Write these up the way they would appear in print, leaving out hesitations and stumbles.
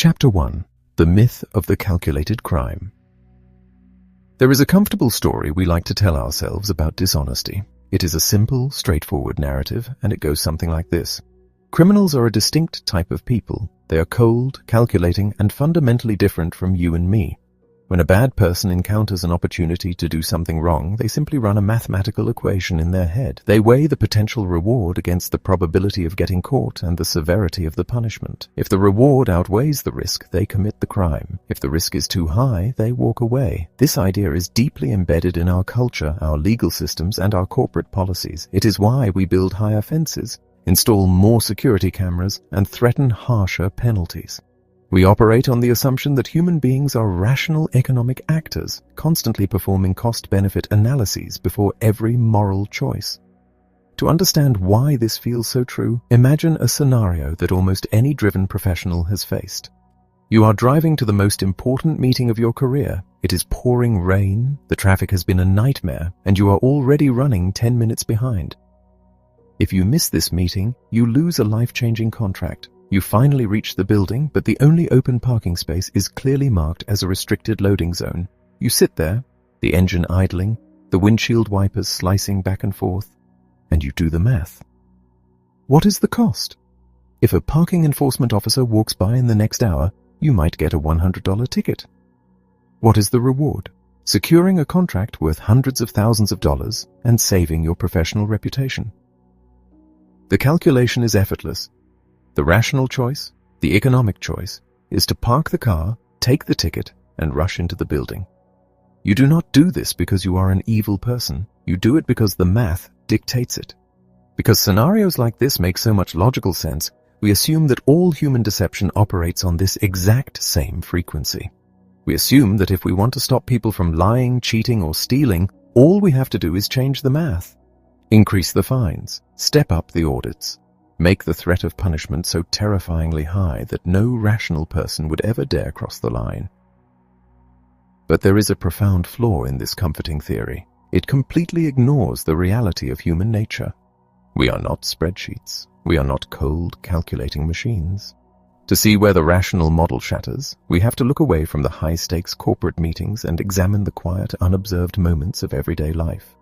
Chapter 1. The Myth of the Calculated Crime. There is a comfortable story we like to tell ourselves about dishonesty. It is a simple, straightforward narrative, and it goes something like this. Criminals are a distinct type of people. They are cold, calculating, and fundamentally different from you and me. When a bad person encounters an opportunity to do something wrong, they simply run a mathematical equation in their head. They weigh the potential reward against the probability of getting caught and the severity of the punishment. If the reward outweighs the risk, they commit the crime. If the risk is too high, they walk away. This idea is deeply embedded in our culture, our legal systems, and our corporate policies. It is why we build higher fences, install more security cameras, and threaten harsher penalties. We operate on the assumption that human beings are rational economic actors, constantly performing cost-benefit analyses before every moral choice. To understand why this feels so true, imagine a scenario that almost any driven professional has faced. You are driving to the most important meeting of your career. It is pouring rain, the traffic has been a nightmare, and you are already running 10 minutes behind. If you miss this meeting, you lose a life-changing contract. You finally reach the building, but the only open parking space is clearly marked as a restricted loading zone. You sit there, the engine idling, the windshield wipers slicing back and forth, and you do the math. What is the cost? If a parking enforcement officer walks by in the next hour, you might get a $100 ticket. What is the reward? Securing a contract worth hundreds of thousands of dollars and saving your professional reputation. The calculation is effortless. The rational choice, the economic choice, is to park the car, take the ticket, and rush into the building. You do not do this because you are an evil person. You do it because the math dictates it. Because scenarios like this make so much logical sense, we assume that all human deception operates on this exact same frequency. We assume that if we want to stop people from lying, cheating, or stealing, all we have to do is change the math. Increase the fines, step up the audits, make the threat of punishment so terrifyingly high that no rational person would ever dare cross the line. But there is a profound flaw in this comforting theory. It completely ignores the reality of human nature. We are not spreadsheets. We are not cold, calculating machines. To see where the rational model shatters, we have to look away from the high-stakes corporate meetings and examine the quiet, unobserved moments of everyday life.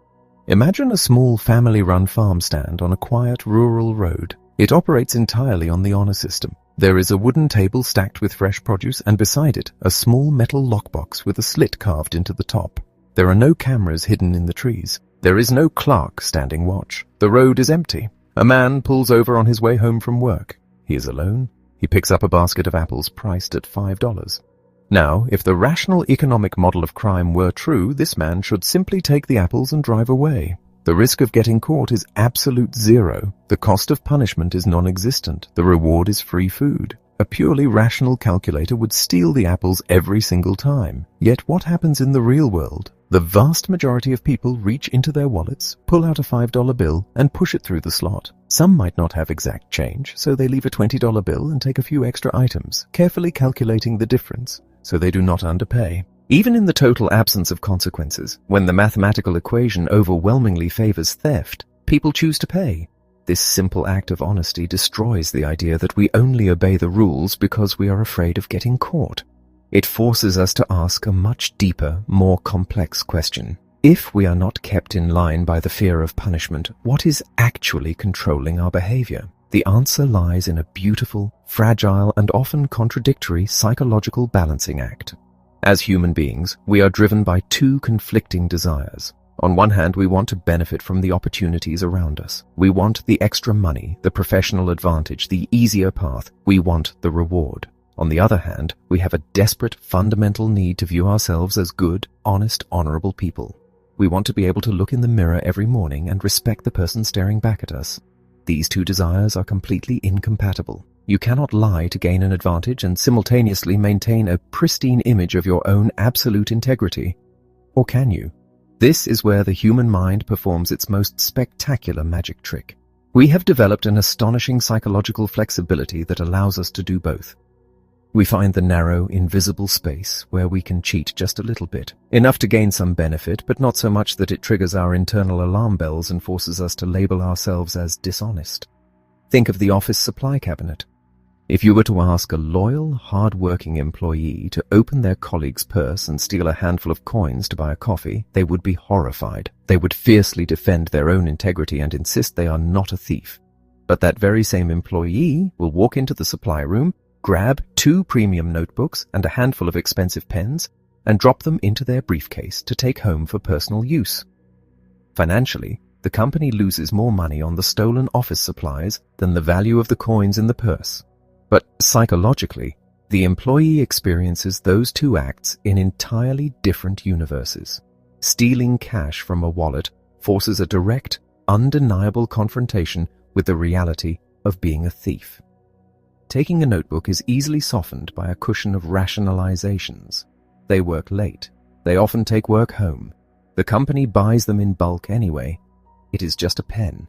Imagine a small family-run farm stand on a quiet rural road. It operates entirely on the honor system. There is a wooden table stacked with fresh produce, and beside it, a small metal lockbox with a slit carved into the top. There are no cameras hidden in the trees. There is no clerk standing watch. The road is empty. A man pulls over on his way home from work. He is alone. He picks up a basket of apples priced at $5. Now, if the rational economic model of crime were true, this man should simply take the apples and drive away. The risk of getting caught is absolute zero. The cost of punishment is non-existent. The reward is free food. A purely rational calculator would steal the apples every single time. Yet what happens in the real world? The vast majority of people reach into their wallets, pull out a $5 bill, and push it through the slot. Some might not have exact change, so they leave a $20 bill and take a few extra items, carefully calculating the difference, so they do not underpay. Even in the total absence of consequences, when the mathematical equation overwhelmingly favors theft, people choose to pay. This simple act of honesty destroys the idea that we only obey the rules because we are afraid of getting caught. It forces us to ask a much deeper, more complex question. If we are not kept in line by the fear of punishment, what is actually controlling our behavior? The answer lies in a beautiful, fragile, and often contradictory psychological balancing act. As human beings, we are driven by two conflicting desires. On one hand, we want to benefit from the opportunities around us. We want the extra money, the professional advantage, the easier path. We want the reward. On the other hand, we have a desperate, fundamental need to view ourselves as good, honest, honorable people. We want to be able to look in the mirror every morning and respect the person staring back at us. These two desires are completely incompatible. You cannot lie to gain an advantage and simultaneously maintain a pristine image of your own absolute integrity. Or can you? This is where the human mind performs its most spectacular magic trick. We have developed an astonishing psychological flexibility that allows us to do both. We find the narrow, invisible space where we can cheat just a little bit, enough to gain some benefit, but not so much that it triggers our internal alarm bells and forces us to label ourselves as dishonest. Think of the office supply cabinet. If you were to ask a loyal, hard-working employee to open their colleague's purse and steal a handful of coins to buy a coffee, they would be horrified. They would fiercely defend their own integrity and insist they are not a thief. But that very same employee will walk into the supply room, grab 2 premium notebooks and a handful of expensive pens, and drop them into their briefcase to take home for personal use. Financially, the company loses more money on the stolen office supplies than the value of the coins in the purse. But psychologically, the employee experiences those 2 acts in entirely different universes. Stealing cash from a wallet forces a direct, undeniable confrontation with the reality of being a thief. Taking a notebook is easily softened by a cushion of rationalizations. They work late. They often take work home. The company buys them in bulk anyway. It is just a pen.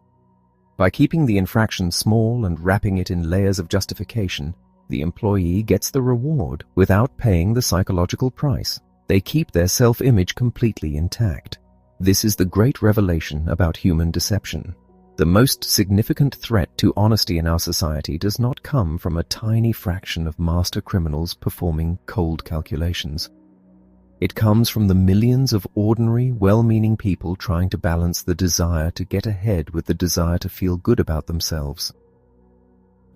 By keeping the infraction small and wrapping it in layers of justification, the employee gets the reward without paying the psychological price. They keep their self-image completely intact. This is the great revelation about human deception. The most significant threat to honesty in our society does not come from a tiny fraction of master criminals performing cold calculations. It comes from the millions of ordinary, well-meaning people trying to balance the desire to get ahead with the desire to feel good about themselves.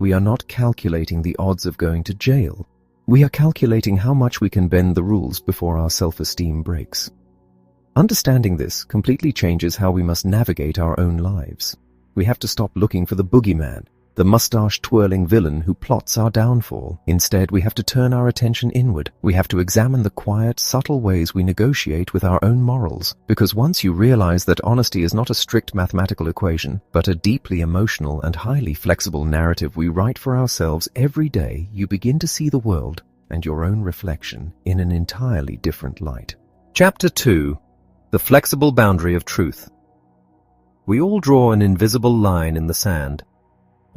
We are not calculating the odds of going to jail. We are calculating how much we can bend the rules before our self-esteem breaks. Understanding this completely changes how we must navigate our own lives. We have to stop looking for the boogeyman, the mustache-twirling villain who plots our downfall. Instead, we have to turn our attention inward. We have to examine the quiet, subtle ways we negotiate with our own morals. Because once you realize that honesty is not a strict mathematical equation, but a deeply emotional and highly flexible narrative we write for ourselves every day, you begin to see the world and your own reflection in an entirely different light. Chapter 2. The Flexible Boundary of Truth. We all draw an invisible line in the sand.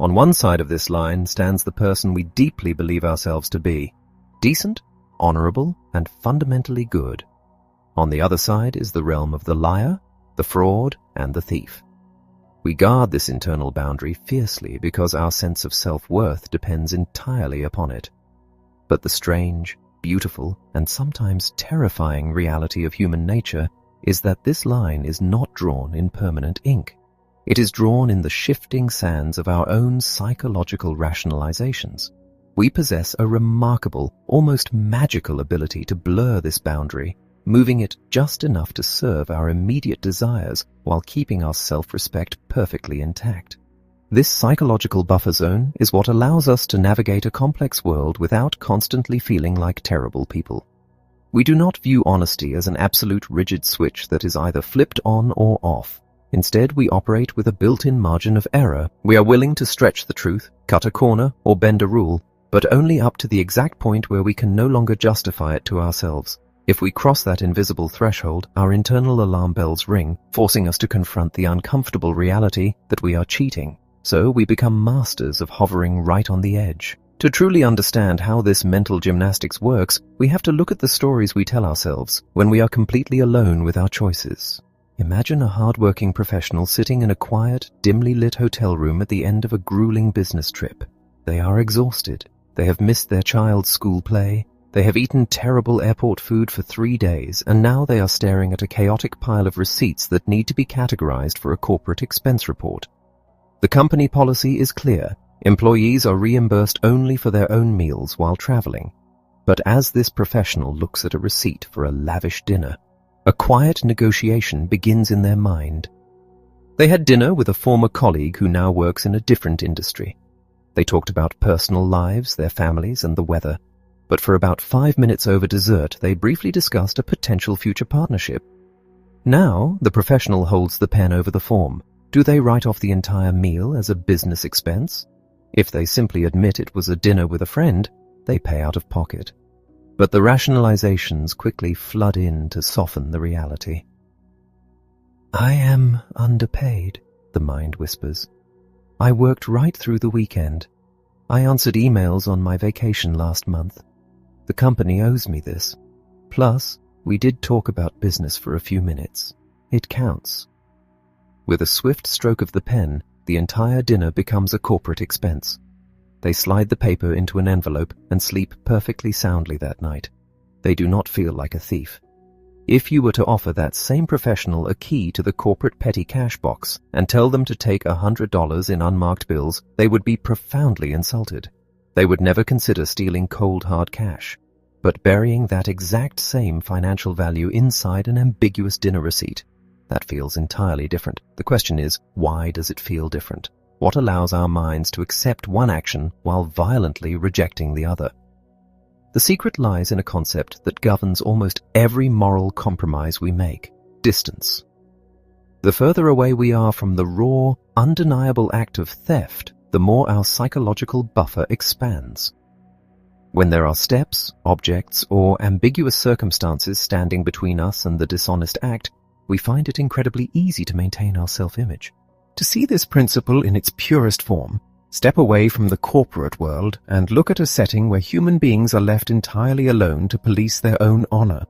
On one side of this line stands the person we deeply believe ourselves to be, decent, honorable, and fundamentally good. On the other side is the realm of the liar, the fraud, and the thief. We guard this internal boundary fiercely because our sense of self-worth depends entirely upon it. But the strange, beautiful, and sometimes terrifying reality of human nature is that this line is not drawn in permanent ink. It is drawn in the shifting sands of our own psychological rationalizations. We possess a remarkable, almost magical ability to blur this boundary, moving it just enough to serve our immediate desires while keeping our self-respect perfectly intact. This psychological buffer zone is what allows us to navigate a complex world without constantly feeling like terrible people. We do not view honesty as an absolute rigid switch that is either flipped on or off. Instead, we operate with a built-in margin of error. We are willing to stretch the truth, cut a corner, or bend a rule, but only up to the exact point where we can no longer justify it to ourselves. If we cross that invisible threshold, our internal alarm bells ring, forcing us to confront the uncomfortable reality that we are cheating. So we become masters of hovering right on the edge. To truly understand how this mental gymnastics works, we have to look at the stories we tell ourselves when we are completely alone with our choices. Imagine a hard-working professional sitting in a quiet, dimly lit hotel room at the end of a grueling business trip. They are exhausted. They have missed their child's school play. They have eaten terrible airport food for 3 days, and now they are staring at a chaotic pile of receipts that need to be categorized for a corporate expense report. The company policy is clear. Employees are reimbursed only for their own meals while traveling. But as this professional looks at a receipt for a lavish dinner, a quiet negotiation begins in their mind. They had dinner with a former colleague who now works in a different industry. They talked about personal lives, their families, and the weather. But for about 5 minutes over dessert, they briefly discussed a potential future partnership. Now, the professional holds the pen over the form. Do they write off the entire meal as a business expense? If they simply admit it was a dinner with a friend, they pay out of pocket. But the rationalizations quickly flood in to soften the reality. I am underpaid, the mind whispers. I worked right through the weekend. I answered emails on my vacation last month. The company owes me this. Plus, we did talk about business for a few minutes. It counts. With a swift stroke of the pen, the entire dinner becomes a corporate expense. They slide the paper into an envelope and sleep perfectly soundly that night. They do not feel like a thief. If you were to offer that same professional a key to the corporate petty cash box and tell them to take $100 in unmarked bills, they would be profoundly insulted. They would never consider stealing cold hard cash, but burying that exact same financial value inside an ambiguous dinner receipt. That feels entirely different. The question is, why does it feel different? What allows our minds to accept one action while violently rejecting the other? The secret lies in a concept that governs almost every moral compromise we make: distance. The further away we are from the raw, undeniable act of theft, the more our psychological buffer expands. When there are steps, objects, or ambiguous circumstances standing between us and the dishonest act, we find it incredibly easy to maintain our self-image. To see this principle in its purest form, step away from the corporate world and look at a setting where human beings are left entirely alone to police their own honor.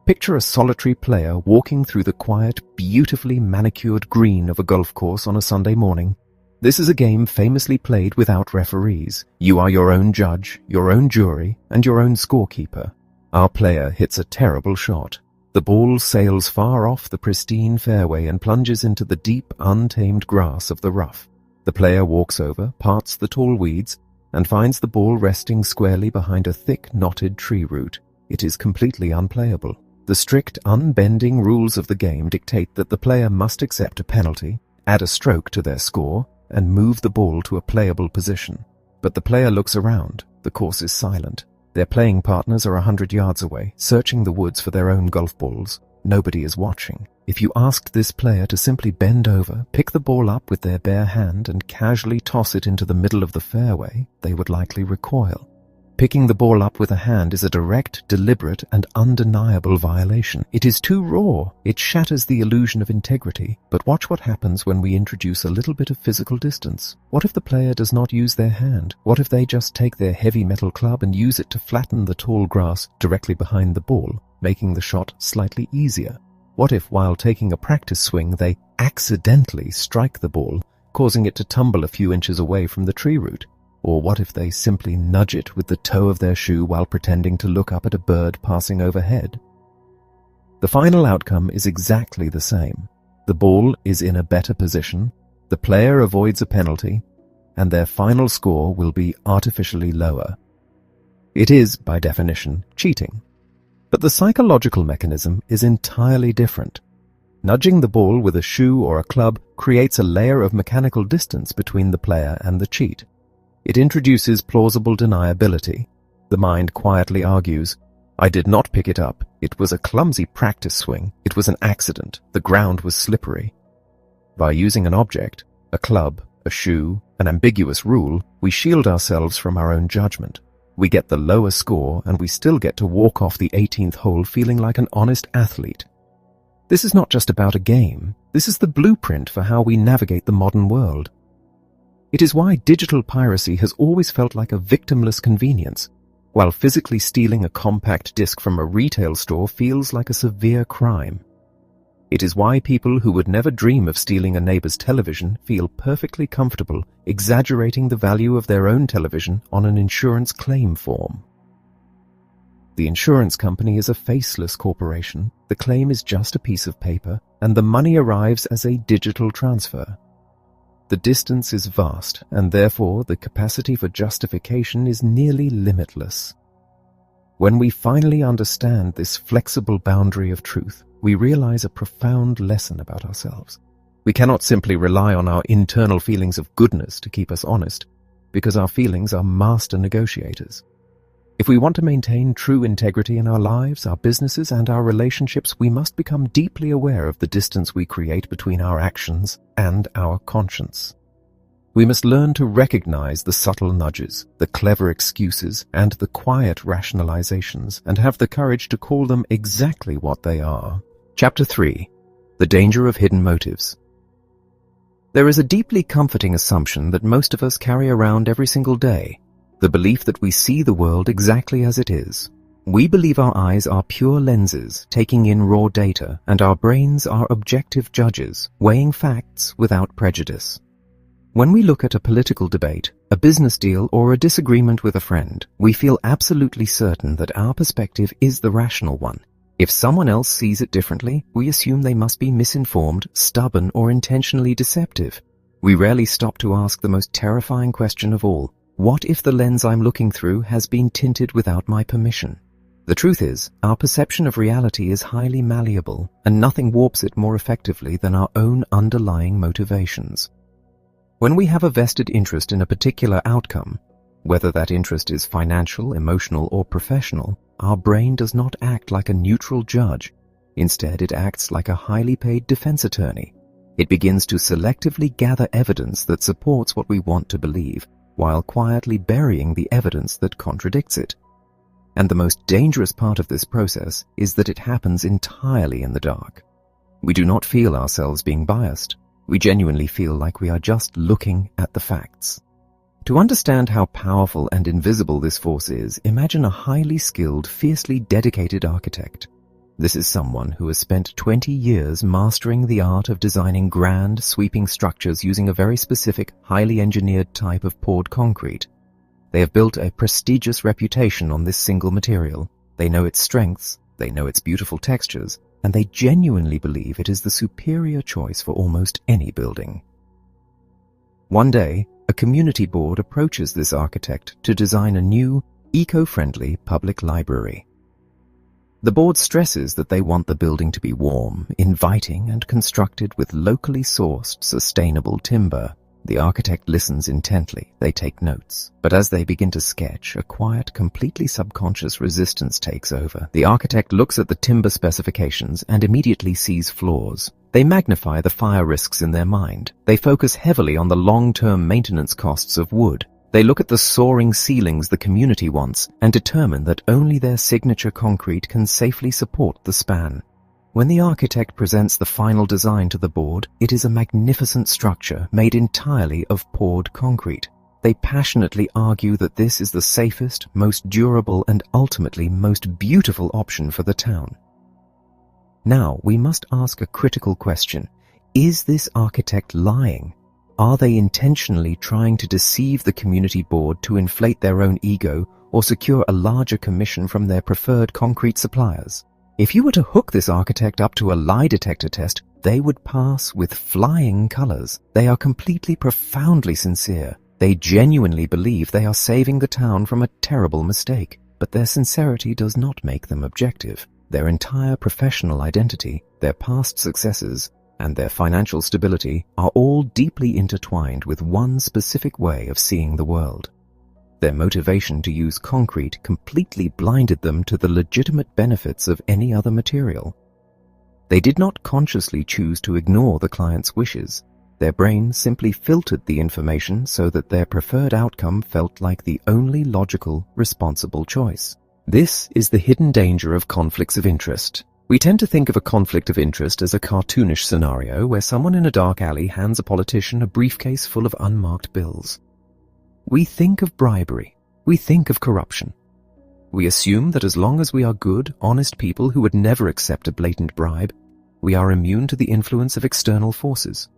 Picture a solitary player walking through the quiet, beautifully manicured green of a golf course on a Sunday morning. This is a game famously played without referees. You are your own judge, your own jury, and your own scorekeeper. Our player hits a terrible shot. The ball sails far off the pristine fairway and plunges into the deep, untamed grass of the rough. The player walks over, parts the tall weeds, and finds the ball resting squarely behind a thick, knotted tree root. It is completely unplayable. The strict, unbending rules of the game dictate that the player must accept a penalty, add a stroke to their score, and move the ball to a playable position. But the player looks around. The course is silent. Their playing partners are 100 yards away, searching the woods for their own golf balls. Nobody is watching. If you asked this player to simply bend over, pick the ball up with their bare hand, and casually toss it into the middle of the fairway, they would likely recoil. Picking the ball up with a hand is a direct, deliberate, and undeniable violation. It is too raw. It shatters the illusion of integrity. But watch what happens when we introduce a little bit of physical distance. What if the player does not use their hand? What if they just take their heavy metal club and use it to flatten the tall grass directly behind the ball, making the shot slightly easier? What if, while taking a practice swing, they accidentally strike the ball, causing it to tumble a few inches away from the tree root? Or what if they simply nudge it with the toe of their shoe while pretending to look up at a bird passing overhead? The final outcome is exactly the same. The ball is in a better position, the player avoids a penalty, and their final score will be artificially lower. It is, by definition, cheating. But the psychological mechanism is entirely different. Nudging the ball with a shoe or a club creates a layer of mechanical distance between the player and the cheat. It introduces plausible deniability. The mind quietly argues, "I did not pick it up. It was a clumsy practice swing. It was an accident. The ground was slippery." By using an object, a club, a shoe, an ambiguous rule, we shield ourselves from our own judgment. We get the lower score, and we still get to walk off the 18th hole feeling like an honest athlete. This is not just about a game. This is the blueprint for how we navigate the modern world. It is why digital piracy has always felt like a victimless convenience, while physically stealing a compact disc from a retail store feels like a severe crime. It is why people who would never dream of stealing a neighbor's television feel perfectly comfortable exaggerating the value of their own television on an insurance claim form. The insurance company is a faceless corporation. The claim is just a piece of paper, and the money arrives as a digital transfer. The distance is vast, and therefore the capacity for justification is nearly limitless. When we finally understand this flexible boundary of truth, we realize a profound lesson about ourselves. We cannot simply rely on our internal feelings of goodness to keep us honest, because our feelings are master negotiators. If we want to maintain true integrity in our lives, our businesses, and our relationships, we must become deeply aware of the distance we create between our actions and our conscience. We must learn to recognize the subtle nudges, the clever excuses, and the quiet rationalizations, and have the courage to call them exactly what they are. Chapter 3. The Danger of Hidden Motives. There is a deeply comforting assumption that most of us carry around every single day. The belief that we see the world exactly as it is. We believe our eyes are pure lenses, taking in raw data, and our brains are objective judges, weighing facts without prejudice. When we look at a political debate, a business deal, or a disagreement with a friend, we feel absolutely certain that our perspective is the rational one. If someone else sees it differently, we assume they must be misinformed, stubborn, or intentionally deceptive. We rarely stop to ask the most terrifying question of all: what if the lens I'm looking through has been tinted without my permission? The truth is, our perception of reality is highly malleable, and nothing warps it more effectively than our own underlying motivations. When we have a vested interest in a particular outcome, whether that interest is financial, emotional, or professional, our brain does not act like a neutral judge. Instead, it acts like a highly paid defense attorney. It begins to selectively gather evidence that supports what we want to believe, while quietly burying the evidence that contradicts it. And the most dangerous part of this process is that it happens entirely in the dark. We do not feel ourselves being biased. We genuinely feel like we are just looking at the facts. To understand how powerful and invisible this force is, imagine a highly skilled, fiercely dedicated architect. This is someone who has spent 20 years mastering the art of designing grand, sweeping structures using a very specific, highly engineered type of poured concrete. They have built a prestigious reputation on this single material. They know its strengths, they know its beautiful textures, and they genuinely believe it is the superior choice for almost any building. One day, a community board approaches this architect to design a new, eco-friendly public library. The board stresses that they want the building to be warm, inviting, and constructed with locally sourced, sustainable timber. The architect listens intently. They take notes. But as they begin to sketch, a quiet, completely subconscious resistance takes over. The architect looks at the timber specifications and immediately sees flaws. They magnify the fire risks in their mind. They focus heavily on the long-term maintenance costs of wood. They look at the soaring ceilings the community wants and determine that only their signature concrete can safely support the span. When the architect presents the final design to the board, it is a magnificent structure made entirely of poured concrete. They passionately argue that this is the safest, most durable, and ultimately most beautiful option for the town. Now, we must ask a critical question. Is this architect lying? Are they intentionally trying to deceive the community board to inflate their own ego or secure a larger commission from their preferred concrete suppliers? If you were to hook this architect up to a lie detector test, they would pass with flying colors. They are completely, profoundly sincere. They genuinely believe they are saving the town from a terrible mistake. But their sincerity does not make them objective. Their entire professional identity, their past successes, and their financial stability are all deeply intertwined with one specific way of seeing the world. Their motivation to use concrete completely blinded them to the legitimate benefits of any other material. They did not consciously choose to ignore the client's wishes. Their brain simply filtered the information so that their preferred outcome felt like the only logical, responsible choice. This is the hidden danger of conflicts of interest. We tend to think of a conflict of interest as a cartoonish scenario where someone in a dark alley hands a politician a briefcase full of unmarked bills. We think of bribery. We think of corruption. We assume that as long as we are good, honest people who would never accept a blatant bribe, we are immune to the influence of external forces.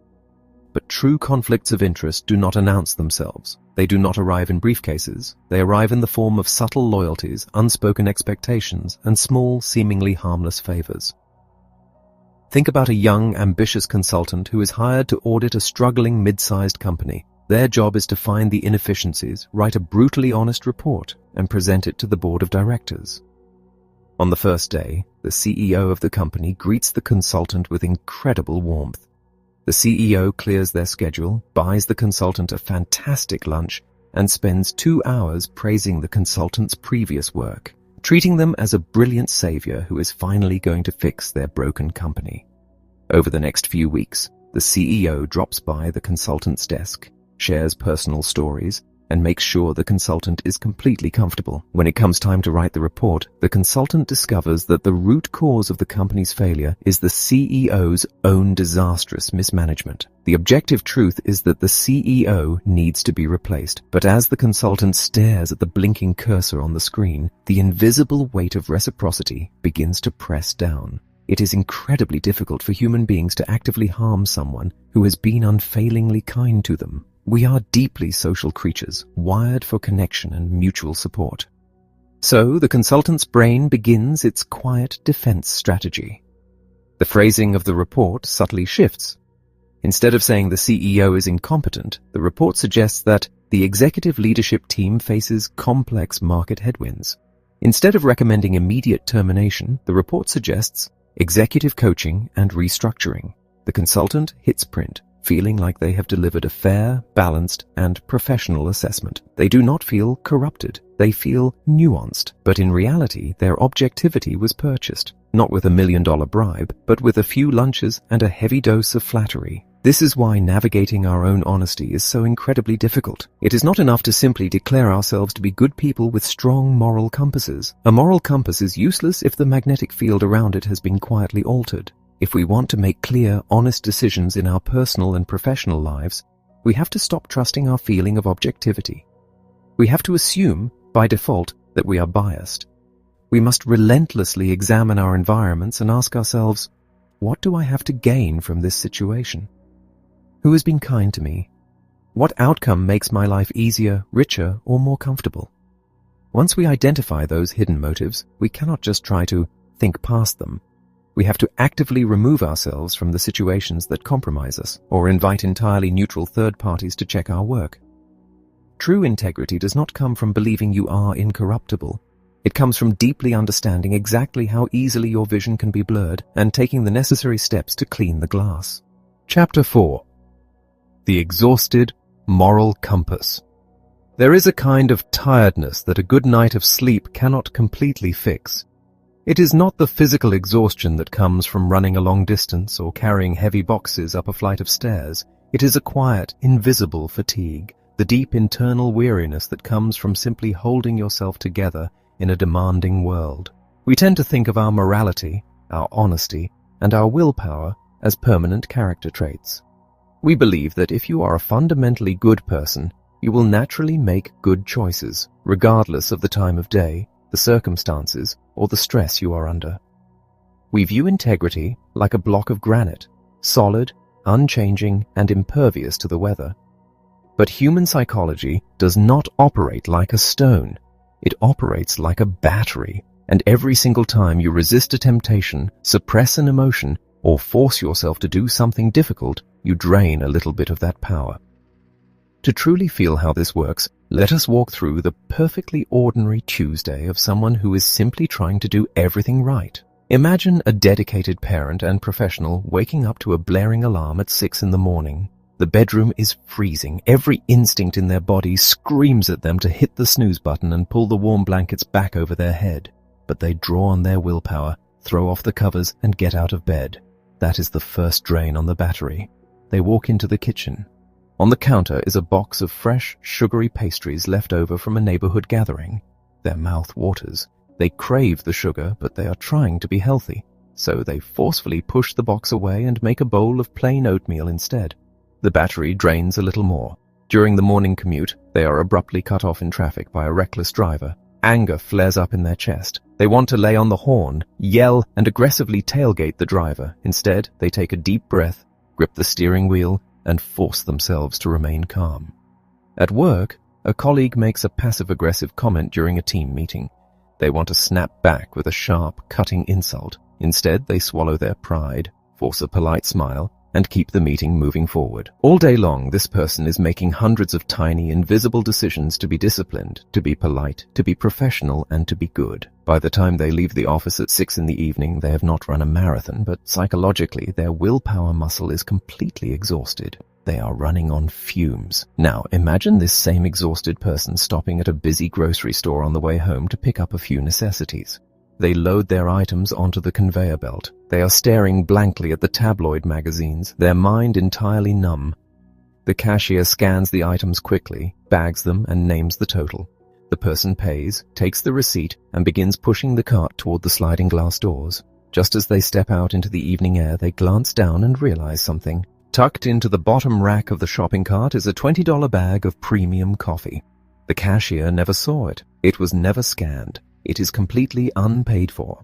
But true conflicts of interest do not announce themselves. They do not arrive in briefcases. They arrive in the form of subtle loyalties, unspoken expectations, and small, seemingly harmless favors. Think about a young, ambitious consultant who is hired to audit a struggling mid-sized company. Their job is to find the inefficiencies, write a brutally honest report, and present it to the board of directors. On the first day, the CEO of the company greets the consultant with incredible warmth. The CEO clears their schedule, buys the consultant a fantastic lunch, and spends 2 hours praising the consultant's previous work, treating them as a brilliant savior who is finally going to fix their broken company. Over the next few weeks, the CEO drops by the consultant's desk, shares personal stories, and makes sure the consultant is completely comfortable. When it comes time to write the report, the consultant discovers that the root cause of the company's failure is the CEO's own disastrous mismanagement. The objective truth is that the CEO needs to be replaced, but as the consultant stares at the blinking cursor on the screen, the invisible weight of reciprocity begins to press down. It is incredibly difficult for human beings to actively harm someone who has been unfailingly kind to them. We are deeply social creatures, wired for connection and mutual support. So the consultant's brain begins its quiet defense strategy. The phrasing of the report subtly shifts. Instead of saying the CEO is incompetent, the report suggests that the executive leadership team faces complex market headwinds. Instead of recommending immediate termination, the report suggests executive coaching and restructuring. The consultant hits print, feeling like they have delivered a fair, balanced, and professional assessment. They do not feel corrupted. They feel nuanced. But in reality, their objectivity was purchased, not with $1 million bribe, but with a few lunches and a heavy dose of flattery. This is why navigating our own honesty is so incredibly difficult. It is not enough to simply declare ourselves to be good people with strong moral compasses. A moral compass is useless if the magnetic field around it has been quietly altered. If we want to make clear, honest decisions in our personal and professional lives, we have to stop trusting our feeling of objectivity. We have to assume, by default, that we are biased. We must relentlessly examine our environments and ask ourselves, what do I have to gain from this situation? Who has been kind to me? What outcome makes my life easier, richer, or more comfortable? Once we identify those hidden motives, we cannot just try to think past them. We have to actively remove ourselves from the situations that compromise us, or invite entirely neutral third parties to check our work. True integrity does not come from believing you are incorruptible. It comes from deeply understanding exactly how easily your vision can be blurred and taking the necessary steps to clean the glass. Chapter 4. The Exhausted Moral Compass. There is a kind of tiredness that a good night of sleep cannot completely fix. It is not the physical exhaustion that comes from running a long distance or carrying heavy boxes up a flight of stairs. It is a quiet, invisible fatigue, the deep internal weariness that comes from simply holding yourself together in a demanding world. We tend to think of our morality, our honesty, and our willpower as permanent character traits. We believe that if you are a fundamentally good person, you will naturally make good choices, regardless of the time of day, the circumstances, or the stress you are under. We view integrity like a block of granite, solid, unchanging, and impervious to the weather. But human psychology does not operate like a stone. It operates like a battery, and every single time you resist a temptation, suppress an emotion, or force yourself to do something difficult, you drain a little bit of that power. To truly feel how this works, let us walk through the perfectly ordinary Tuesday of someone who is simply trying to do everything right. Imagine a dedicated parent and professional waking up to a blaring alarm at 6 a.m. The bedroom is freezing. Every instinct in their body screams at them to hit the snooze button and pull the warm blankets back over their head. But they draw on their willpower, throw off the covers, and get out of bed. That is the first drain on the battery. They walk into the kitchen. On the counter is a box of fresh, sugary pastries left over from a neighborhood gathering. Their mouth waters. They crave the sugar, but they are trying to be healthy. So they forcefully push the box away and make a bowl of plain oatmeal instead. The battery drains a little more. During the morning commute, they are abruptly cut off in traffic by a reckless driver. Anger flares up in their chest. They want to lay on the horn, yell, and aggressively tailgate the driver. Instead, they take a deep breath, grip the steering wheel, and force themselves to remain calm. At work, a colleague makes a passive-aggressive comment during a team meeting. They want to snap back with a sharp, cutting insult. Instead, they swallow their pride, force a polite smile, and keep the meeting moving forward. All day long, this person is making hundreds of tiny, invisible decisions to be disciplined, to be polite, to be professional, and to be good. By the time they leave the office at 6 p.m, they have not run a marathon, but psychologically, their willpower muscle is completely exhausted. They are running on fumes. Now, imagine this same exhausted person stopping at a busy grocery store on the way home to pick up a few necessities. They load their items onto the conveyor belt. They are staring blankly at the tabloid magazines, their mind entirely numb. The cashier scans the items quickly, bags them, and names the total. The person pays, takes the receipt, and begins pushing the cart toward the sliding glass doors. Just as they step out into the evening air, they glance down and realize something. Tucked into the bottom rack of the shopping cart is a $20 bag of premium coffee. The cashier never saw it. It was never scanned. It is completely unpaid for.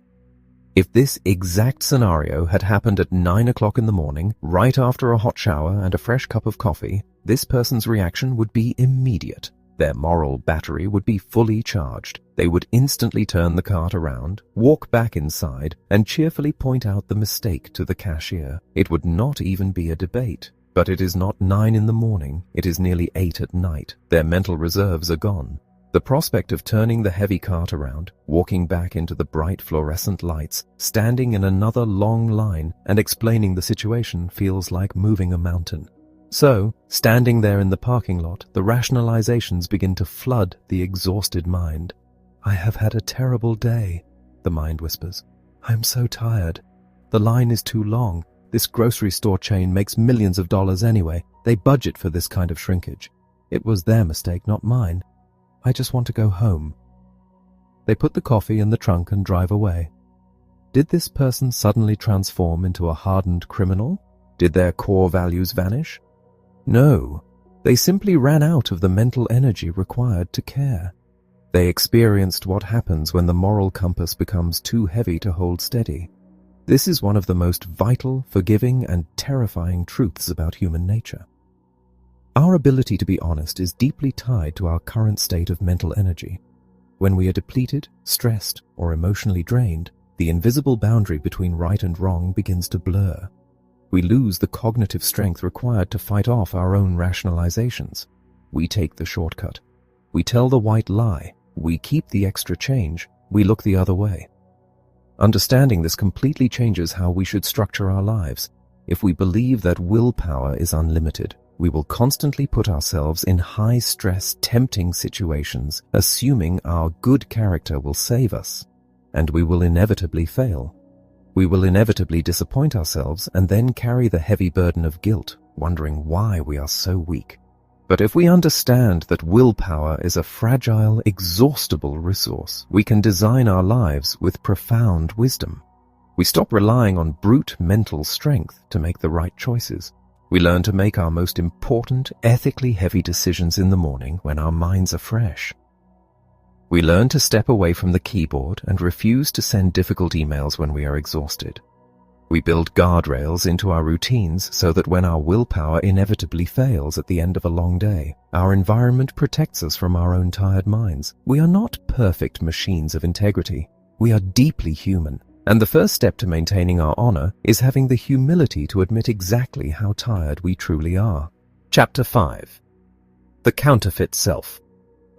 If this exact scenario had happened at 9 o'clock in the morning, right after a hot shower and a fresh cup of coffee, this person's reaction would be immediate. Their moral battery would be fully charged. They would instantly turn the cart around, walk back inside, and cheerfully point out the mistake to the cashier. It would not even be a debate. But it is not 9 in the morning, it is nearly 8 at night. Their mental reserves are gone. The prospect of turning the heavy cart around, walking back into the bright fluorescent lights, standing in another long line, and explaining the situation feels like moving a mountain. So, standing there in the parking lot, the rationalizations begin to flood the exhausted mind. "I have had a terrible day," the mind whispers. "I'm so tired. The line is too long. This grocery store chain makes millions of dollars anyway. They budget for this kind of shrinkage. It was their mistake, not mine. I just want to go home." They put the coffee in the trunk and drive away. Did this person suddenly transform into a hardened criminal? Did their core values vanish? No, they simply ran out of the mental energy required to care. They experienced what happens when the moral compass becomes too heavy to hold steady. This is one of the most vital, forgiving, and terrifying truths about human nature. Our ability to be honest is deeply tied to our current state of mental energy. When we are depleted, stressed, or emotionally drained, the invisible boundary between right and wrong begins to blur. We lose the cognitive strength required to fight off our own rationalizations. We take the shortcut. We tell the white lie. We keep the extra change. We look the other way. Understanding this completely changes how we should structure our lives. If we believe that willpower is unlimited, we will constantly put ourselves in high-stress, tempting situations, assuming our good character will save us, and we will inevitably fail. We will inevitably disappoint ourselves and then carry the heavy burden of guilt, wondering why we are so weak. But if we understand that willpower is a fragile, exhaustible resource, we can design our lives with profound wisdom. We stop relying on brute mental strength to make the right choices. We learn to make our most important, ethically heavy decisions in the morning when our minds are fresh. We learn to step away from the keyboard and refuse to send difficult emails when we are exhausted. We build guardrails into our routines so that when our willpower inevitably fails at the end of a long day, our environment protects us from our own tired minds. We are not perfect machines of integrity. We are deeply human. And the first step to maintaining our honor is having the humility to admit exactly how tired we truly are. Chapter 5. The Counterfeit Self.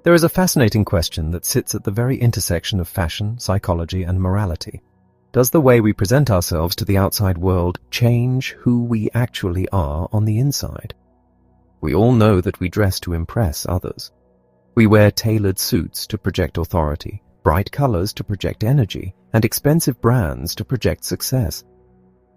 There is a fascinating question that sits at the very intersection of fashion, psychology, and morality. Does the way we present ourselves to the outside world change who we actually are on the inside? We all know that we dress to impress others. We wear tailored suits to project authority, bright colors to project energy, and expensive brands to project success.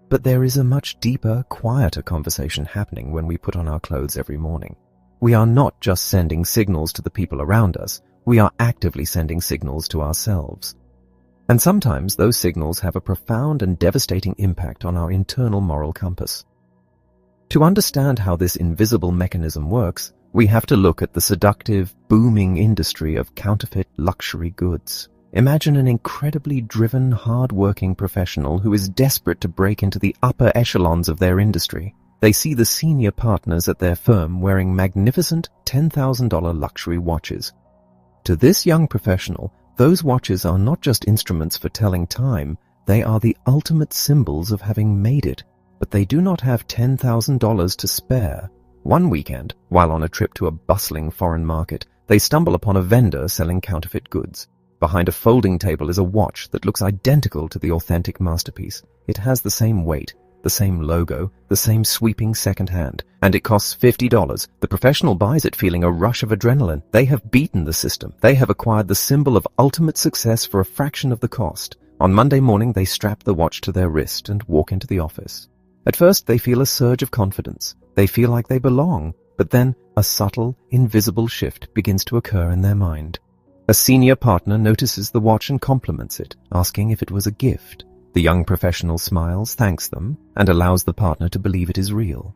But there is a much deeper, quieter conversation happening when we put on our clothes every morning. We are not just sending signals to the people around us, we are actively sending signals to ourselves. And sometimes those signals have a profound and devastating impact on our internal moral compass. To understand how this invisible mechanism works, we have to look at the seductive, booming industry of counterfeit luxury goods. Imagine an incredibly driven, hard-working professional who is desperate to break into the upper echelons of their industry. They see the senior partners at their firm wearing magnificent $10,000 luxury watches. To this young professional, those watches are not just instruments for telling time, they are the ultimate symbols of having made it. But they do not have $10,000 to spare. One weekend, while on a trip to a bustling foreign market, they stumble upon a vendor selling counterfeit goods. Behind a folding table is a watch that looks identical to the authentic masterpiece. It has the same weight, the same logo, the same sweeping second hand, and it costs $50. The professional buys it feeling a rush of adrenaline. They have beaten the system. They have acquired the symbol of ultimate success for a fraction of the cost. On Monday morning, they strap the watch to their wrist and walk into the office. At first, they feel a surge of confidence. They feel like they belong, but then a subtle, invisible shift begins to occur in their mind. A senior partner notices the watch and compliments it, asking if it was a gift. The young professional smiles, thanks them, and allows the partner to believe it is real.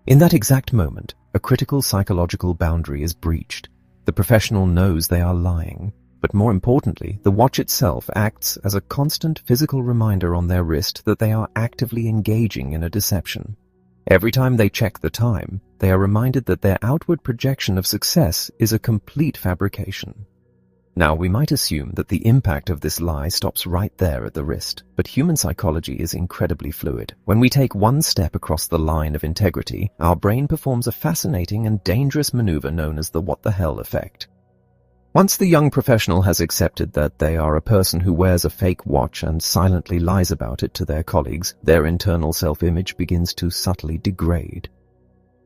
In that exact moment, a critical psychological boundary is breached. The professional knows they are lying. But more importantly, the watch itself acts as a constant physical reminder on their wrist that they are actively engaging in a deception. Every time they check the time, they are reminded that their outward projection of success is a complete fabrication. Now, we might assume that the impact of this lie stops right there at the wrist, but human psychology is incredibly fluid. When we take one step across the line of integrity, our brain performs a fascinating and dangerous maneuver known as the what the hell effect. Once the young professional has accepted that they are a person who wears a fake watch and silently lies about it to their colleagues, their internal self-image begins to subtly degrade.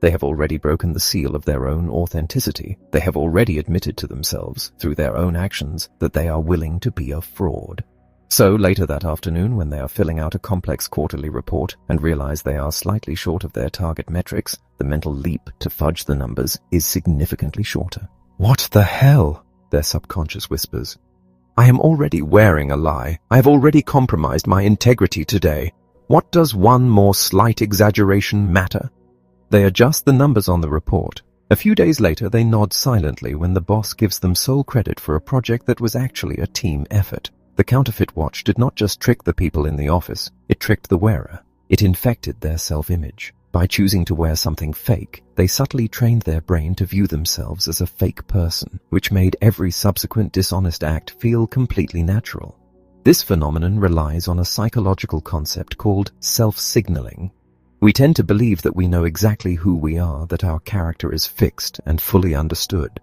They have already broken the seal of their own authenticity. They have already admitted to themselves, through their own actions, that they are willing to be a fraud. So later that afternoon, when they are filling out a complex quarterly report and realize they are slightly short of their target metrics, the mental leap to fudge the numbers is significantly shorter. "What the hell?" their subconscious whispers. "I am already wearing a lie. I have already compromised my integrity today. What does one more slight exaggeration matter?" They adjust the numbers on the report. A few days later, they nod silently when the boss gives them sole credit for a project that was actually a team effort. The counterfeit watch did not just trick the people in the office, it tricked the wearer. It infected their self-image. By choosing to wear something fake, they subtly trained their brain to view themselves as a fake person, which made every subsequent dishonest act feel completely natural. This phenomenon relies on a psychological concept called self-signaling. We tend to believe that we know exactly who we are, that our character is fixed and fully understood.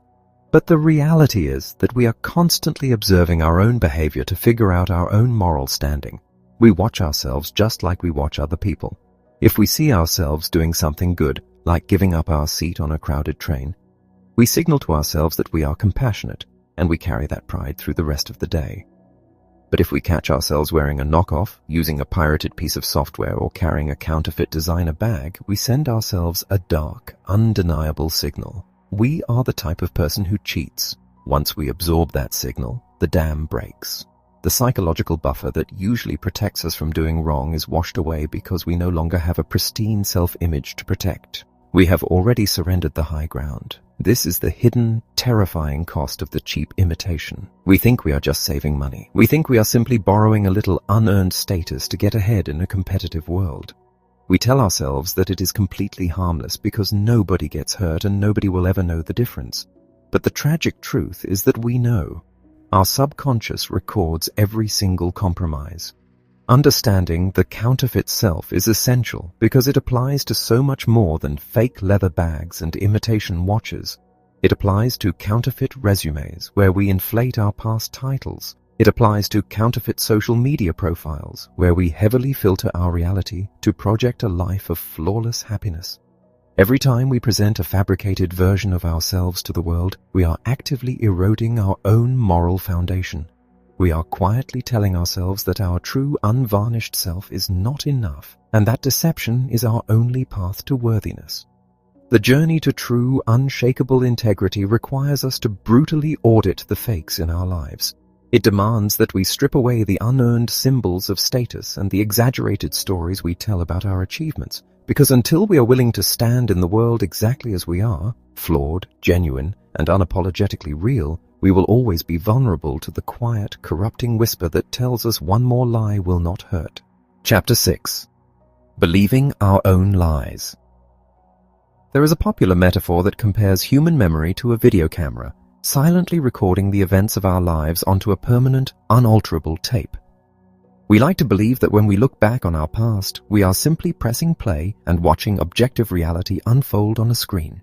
But the reality is that we are constantly observing our own behavior to figure out our own moral standing. We watch ourselves just like we watch other people. If we see ourselves doing something good, like giving up our seat on a crowded train, we signal to ourselves that we are compassionate, and we carry that pride through the rest of the day. But if we catch ourselves wearing a knockoff, using a pirated piece of software, or carrying a counterfeit designer bag, we send ourselves a dark, undeniable signal. We are the type of person who cheats. Once we absorb that signal, the dam breaks. The psychological buffer that usually protects us from doing wrong is washed away because we no longer have a pristine self-image to protect. We have already surrendered the high ground. This is the hidden, terrifying cost of the cheap imitation. We think we are just saving money. We think we are simply borrowing a little unearned status to get ahead in a competitive world. We tell ourselves that it is completely harmless because nobody gets hurt and nobody will ever know the difference. But the tragic truth is that we know. Our subconscious records every single compromise. Understanding the counterfeit self is essential because it applies to so much more than fake leather bags and imitation watches. It applies to counterfeit resumes where we inflate our past titles. It applies to counterfeit social media profiles where we heavily filter our reality to project a life of flawless happiness. Every time we present a fabricated version of ourselves to the world, we are actively eroding our own moral foundation. We are quietly telling ourselves that our true unvarnished self is not enough, and that deception is our only path to worthiness. The journey to true, unshakable integrity requires us to brutally audit the fakes in our lives. It demands that we strip away the unearned symbols of status and the exaggerated stories we tell about our achievements, because until we are willing to stand in the world exactly as we are, flawed, genuine, and unapologetically real, we will always be vulnerable to the quiet, corrupting whisper that tells us one more lie will not hurt. Chapter 6. Believing Our Own Lies. There is a popular metaphor that compares human memory to a video camera, silently recording the events of our lives onto a permanent, unalterable tape. We like to believe that when we look back on our past, we are simply pressing play and watching objective reality unfold on a screen.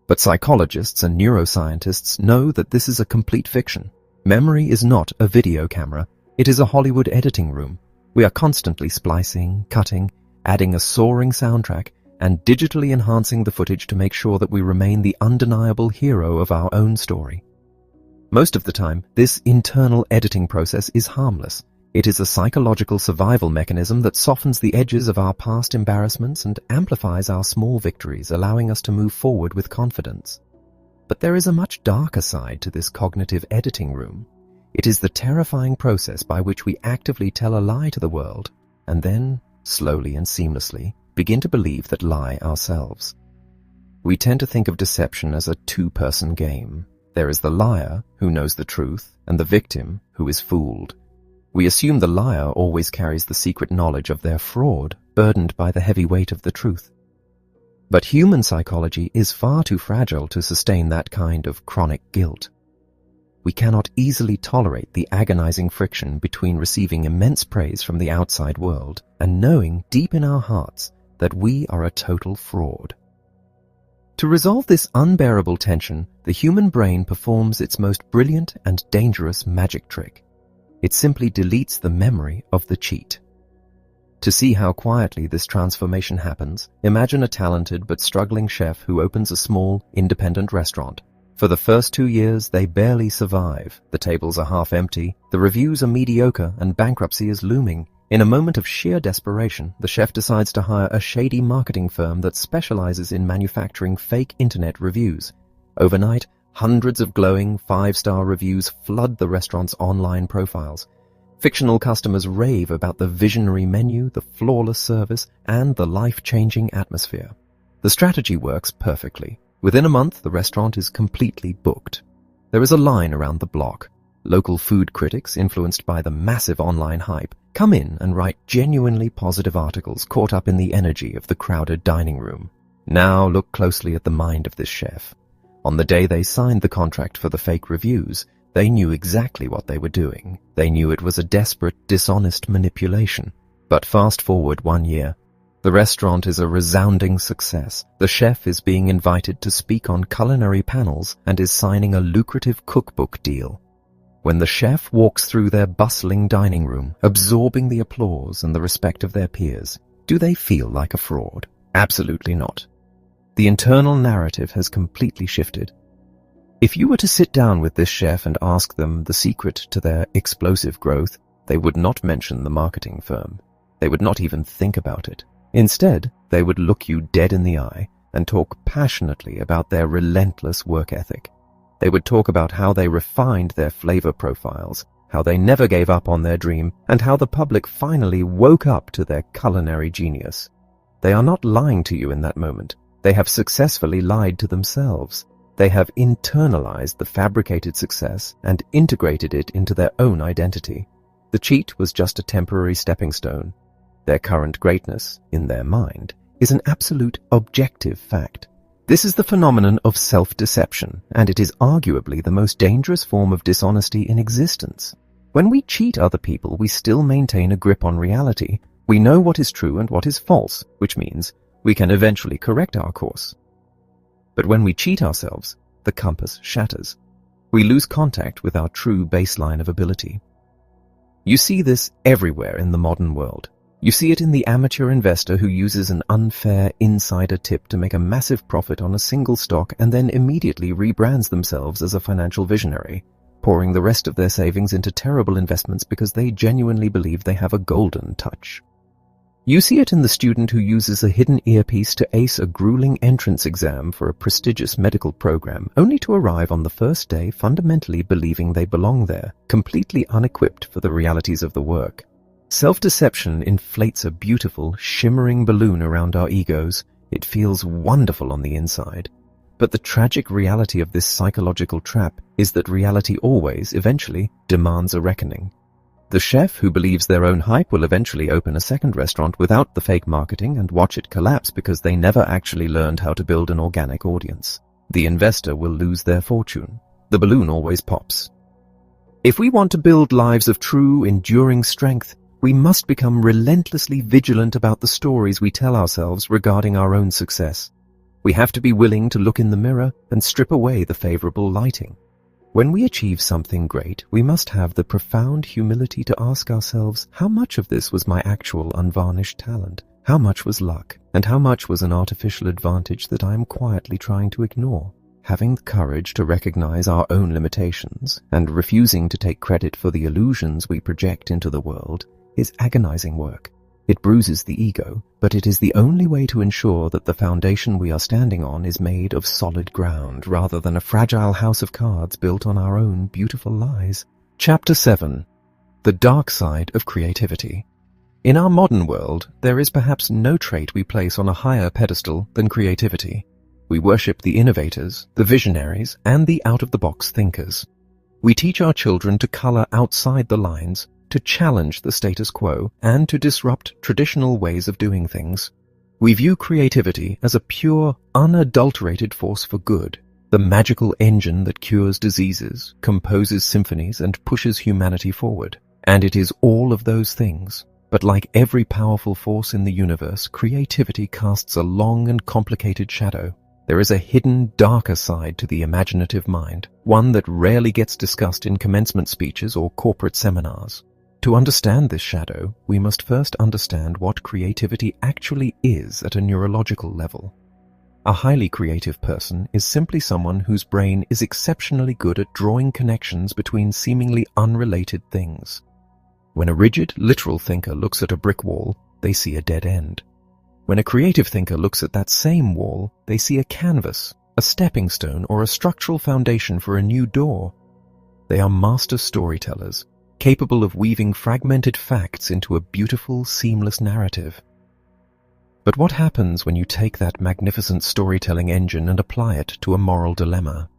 But psychologists and neuroscientists know that this is a complete fiction. Memory is not a video camera. It is a Hollywood editing room. We are constantly splicing, cutting, adding a soaring soundtrack, and digitally enhancing the footage to make sure that we remain the undeniable hero of our own story. Most of the time, this internal editing process is harmless. It is a psychological survival mechanism that softens the edges of our past embarrassments and amplifies our small victories, allowing us to move forward with confidence. But there is a much darker side to this cognitive editing room. It is the terrifying process by which we actively tell a lie to the world, and then, slowly and seamlessly, begin to believe that lie ourselves. We tend to think of deception as a two-person game. There is the liar who knows the truth and the victim who is fooled. We assume the liar always carries the secret knowledge of their fraud, burdened by the heavy weight of the truth. But human psychology is far too fragile to sustain that kind of chronic guilt. We cannot easily tolerate the agonizing friction between receiving immense praise from the outside world and knowing deep in our hearts that we are a total fraud. To resolve this unbearable tension, the human brain performs its most brilliant and dangerous magic trick. It simply deletes the memory of the cheat. To see how quietly this transformation happens, imagine a talented but struggling chef who opens a small, independent restaurant. For the first 2 years, they barely survive. The tables are half empty, the reviews are mediocre, and bankruptcy is looming. In a moment of sheer desperation, the chef decides to hire a shady marketing firm that specializes in manufacturing fake internet reviews. Overnight, hundreds of glowing 5-star reviews flood the restaurant's online profiles. Fictional customers rave about the visionary menu, the flawless service, and the life-changing atmosphere. The strategy works perfectly. Within a month, the restaurant is completely booked. There is a line around the block. Local food critics, influenced by the massive online hype, come in and write genuinely positive articles caught up in the energy of the crowded dining room. Now look closely at the mind of this chef. On the day they signed the contract for the fake reviews, they knew exactly what they were doing. They knew it was a desperate, dishonest manipulation. But fast forward 1 year. The restaurant is a resounding success. The chef is being invited to speak on culinary panels and is signing a lucrative cookbook deal. When the chef walks through their bustling dining room, absorbing the applause and the respect of their peers, do they feel like a fraud? Absolutely not. The internal narrative has completely shifted. If you were to sit down with this chef and ask them the secret to their explosive growth, they would not mention the marketing firm. They would not even think about it. Instead, they would look you dead in the eye and talk passionately about their relentless work ethic. They would talk about how they refined their flavor profiles, how they never gave up on their dream, and how the public finally woke up to their culinary genius. They are not lying to you in that moment. They have successfully lied to themselves. They have internalized the fabricated success and integrated it into their own identity. The cheat was just a temporary stepping stone. Their current greatness, in their mind, is an absolute objective fact. This is the phenomenon of self-deception, and it is arguably the most dangerous form of dishonesty in existence. When we cheat other people, we still maintain a grip on reality. We know what is true and what is false, which means we can eventually correct our course. But when we cheat ourselves, the compass shatters. We lose contact with our true baseline of ability. You see this everywhere in the modern world. You see it in the amateur investor who uses an unfair insider tip to make a massive profit on a single stock and then immediately rebrands themselves as a financial visionary, pouring the rest of their savings into terrible investments because they genuinely believe they have a golden touch. You see it in the student who uses a hidden earpiece to ace a grueling entrance exam for a prestigious medical program, only to arrive on the first day fundamentally believing they belong there, completely unequipped for the realities of the work. Self-deception inflates a beautiful, shimmering balloon around our egos. It feels wonderful on the inside. But the tragic reality of this psychological trap is that reality always, eventually, demands a reckoning. The chef who believes their own hype will eventually open a second restaurant without the fake marketing and watch it collapse because they never actually learned how to build an organic audience. The investor will lose their fortune. The balloon always pops. If we want to build lives of true, enduring strength, we must become relentlessly vigilant about the stories we tell ourselves regarding our own success. We have to be willing to look in the mirror and strip away the favorable lighting. When we achieve something great, we must have the profound humility to ask ourselves, how much of this was my actual unvarnished talent? How much was luck? And how much was an artificial advantage that I am quietly trying to ignore? Having the courage to recognize our own limitations and refusing to take credit for the illusions we project into the world is agonizing work. It bruises the ego, but it is the only way to ensure that the foundation we are standing on is made of solid ground rather than a fragile house of cards built on our own beautiful lies. Chapter 7. The Dark Side of Creativity. In our modern world, there is perhaps no trait we place on a higher pedestal than creativity. We worship the innovators, the visionaries, and the out-of-the-box thinkers. We teach our children to color outside the lines, to challenge the status quo, and to disrupt traditional ways of doing things. We view creativity as a pure, unadulterated force for good, the magical engine that cures diseases, composes symphonies, and pushes humanity forward. And it is all of those things. But like every powerful force in the universe, creativity casts a long and complicated shadow. There is a hidden, darker side to the imaginative mind, one that rarely gets discussed in commencement speeches or corporate seminars. To understand this shadow, we must first understand what creativity actually is at a neurological level. A highly creative person is simply someone whose brain is exceptionally good at drawing connections between seemingly unrelated things. When a rigid, literal thinker looks at a brick wall, they see a dead end. When a creative thinker looks at that same wall, they see a canvas, a stepping stone, or a structural foundation for a new door. They are master storytellers, capable of weaving fragmented facts into a beautiful, seamless narrative. But what happens when you take that magnificent storytelling engine and apply it to a moral dilemma?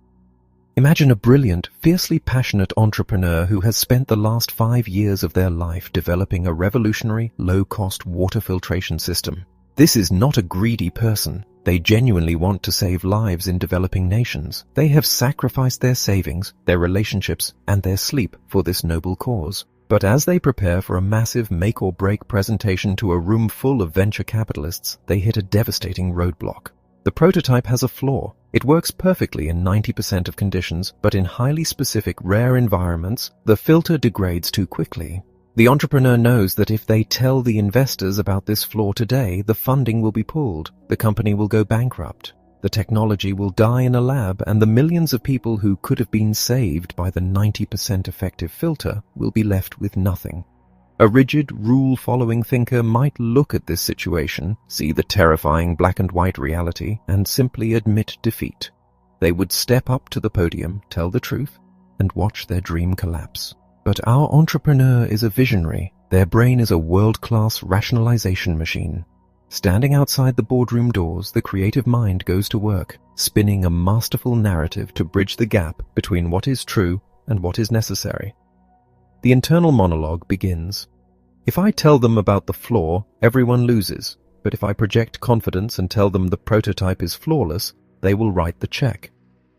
Imagine a brilliant, fiercely passionate entrepreneur who has spent the last 5 years of their life developing a revolutionary, low-cost water filtration system. This is not a greedy person. They genuinely want to save lives in developing nations. They have sacrificed their savings, their relationships, and their sleep for this noble cause. But as they prepare for a massive make-or-break presentation to a room full of venture capitalists, they hit a devastating roadblock. The prototype has a flaw. It works perfectly in 90% of conditions, but in highly specific, rare environments, the filter degrades too quickly. The entrepreneur knows that if they tell the investors about this flaw today, the funding will be pulled, the company will go bankrupt, the technology will die in a lab, and the millions of people who could have been saved by the 90% effective filter will be left with nothing. A rigid, rule-following thinker might look at this situation, see the terrifying black-and-white reality, and simply admit defeat. They would step up to the podium, tell the truth, and watch their dream collapse. But our entrepreneur is a visionary. Their brain is a world-class rationalization machine. Standing outside the boardroom doors, the creative mind goes to work, spinning a masterful narrative to bridge the gap between what is true and what is necessary. The internal monologue begins. If I tell them about the flaw, everyone loses. But if I project confidence and tell them the prototype is flawless, they will write the check.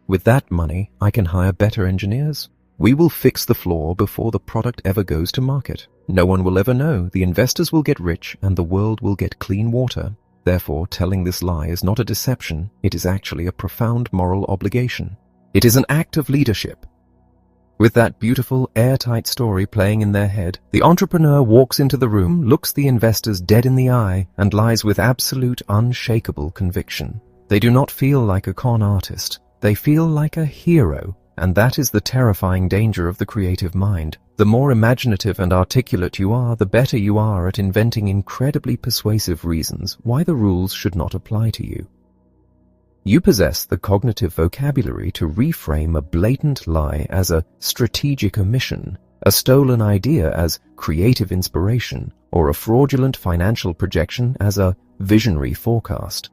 With that money, I can hire better engineers. We will fix the flaw before the product ever goes to market. No one will ever know. The investors will get rich and the world will get clean water. Therefore, telling this lie is not a deception. It is actually a profound moral obligation. It is an act of leadership. With that beautiful, airtight story playing in their head, the entrepreneur walks into the room, looks the investors dead in the eye, and lies with absolute, unshakable conviction. They do not feel like a con artist. They feel like a hero. And that is the terrifying danger of the creative mind. The more imaginative and articulate you are, the better you are at inventing incredibly persuasive reasons why the rules should not apply to you. You possess the cognitive vocabulary to reframe a blatant lie as a strategic omission, a stolen idea as creative inspiration, or a fraudulent financial projection as a visionary forecast.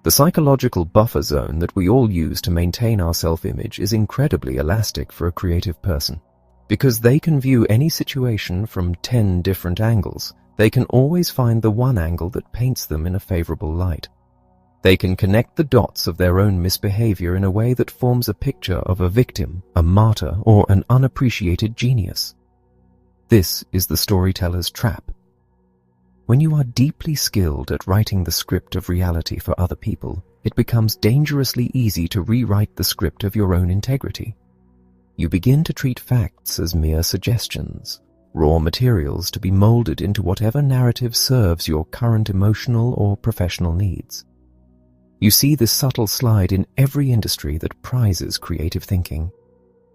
The psychological buffer zone that we all use to maintain our self-image is incredibly elastic for a creative person. Because they can view any situation from 10 different angles, they can always find the one angle that paints them in a favorable light. They can connect the dots of their own misbehavior in a way that forms a picture of a victim, a martyr, or an unappreciated genius. This is the storyteller's trap. When you are deeply skilled at writing the script of reality for other people, it becomes dangerously easy to rewrite the script of your own integrity. You begin to treat facts as mere suggestions, raw materials to be molded into whatever narrative serves your current emotional or professional needs. You see this subtle slide in every industry that prizes creative thinking.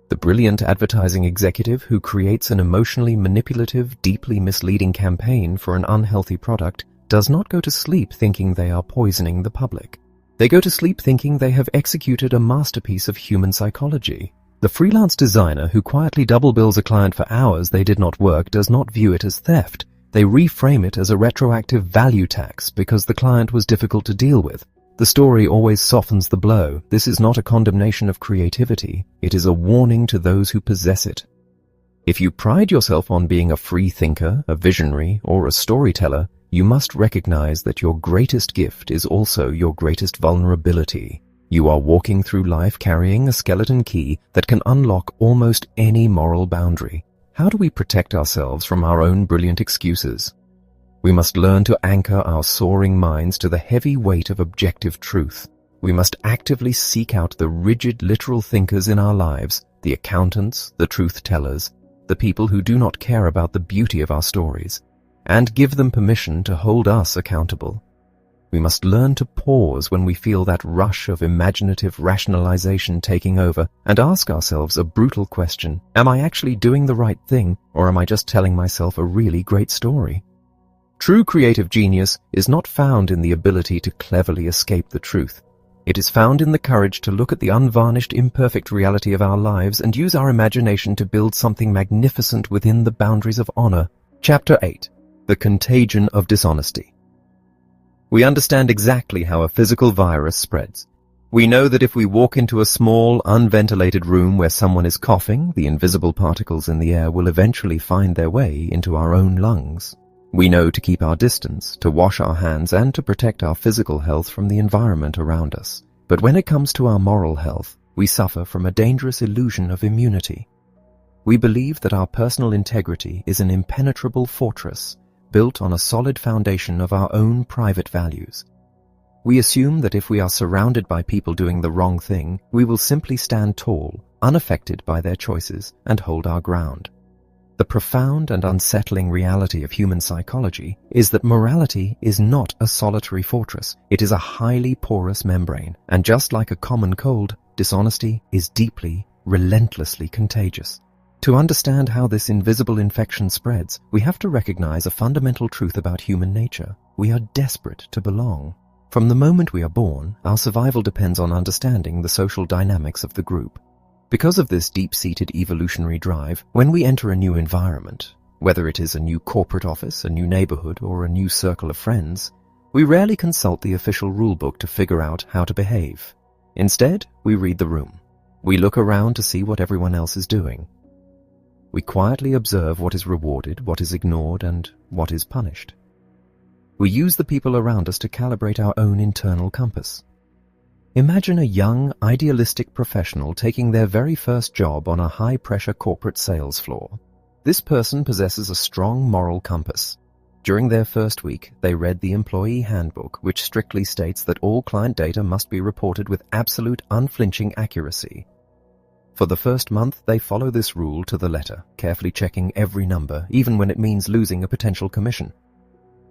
The brilliant advertising executive who creates an emotionally manipulative, deeply misleading campaign for an unhealthy product does not go to sleep thinking they are poisoning the public. They go to sleep thinking they have executed a masterpiece of human psychology. The freelance designer who quietly double bills a client for hours they did not work does not view it as theft. They reframe it as a retroactive value tax because the client was difficult to deal with. The story always softens the blow. This is not a condemnation of creativity. It is a warning to those who possess it. If you pride yourself on being a free thinker, a visionary, or a storyteller, you must recognize that your greatest gift is also your greatest vulnerability. You are walking through life carrying a skeleton key that can unlock almost any moral boundary. How do we protect ourselves from our own brilliant excuses? We must learn to anchor our soaring minds to the heavy weight of objective truth. We must actively seek out the rigid literal thinkers in our lives, the accountants, the truth-tellers, the people who do not care about the beauty of our stories, and give them permission to hold us accountable. We must learn to pause when we feel that rush of imaginative rationalization taking over and ask ourselves a brutal question: am I actually doing the right thing, or am I just telling myself a really great story? True creative genius is not found in the ability to cleverly escape the truth. It is found in the courage to look at the unvarnished, imperfect reality of our lives and use our imagination to build something magnificent within the boundaries of honor. Chapter 8. The Contagion of Dishonesty. We understand exactly how a physical virus spreads. We know that if we walk into a small, unventilated room where someone is coughing, the invisible particles in the air will eventually find their way into our own lungs. We know to keep our distance, to wash our hands, and to protect our physical health from the environment around us. But when it comes to our moral health, we suffer from a dangerous illusion of immunity. We believe that our personal integrity is an impenetrable fortress, built on a solid foundation of our own private values. We assume that if we are surrounded by people doing the wrong thing, we will simply stand tall, unaffected by their choices, and hold our ground. The profound and unsettling reality of human psychology is that morality is not a solitary fortress. It is a highly porous membrane, and just like a common cold, dishonesty is deeply, relentlessly contagious. To understand how this invisible infection spreads, we have to recognize a fundamental truth about human nature. We are desperate to belong. From the moment we are born, our survival depends on understanding the social dynamics of the group. Because of this deep-seated evolutionary drive, when we enter a new environment, whether it is a new corporate office, a new neighborhood, or a new circle of friends, we rarely consult the official rulebook to figure out how to behave. Instead, we read the room. We look around to see what everyone else is doing. We quietly observe what is rewarded, what is ignored, and what is punished. We use the people around us to calibrate our own internal compass. Imagine a young, idealistic professional taking their very first job on a high-pressure corporate sales floor. This person possesses a strong moral compass. During their first week, they read the employee handbook, which strictly states that all client data must be reported with absolute, unflinching accuracy. For the first month, they follow this rule to the letter, carefully checking every number, even when it means losing a potential commission.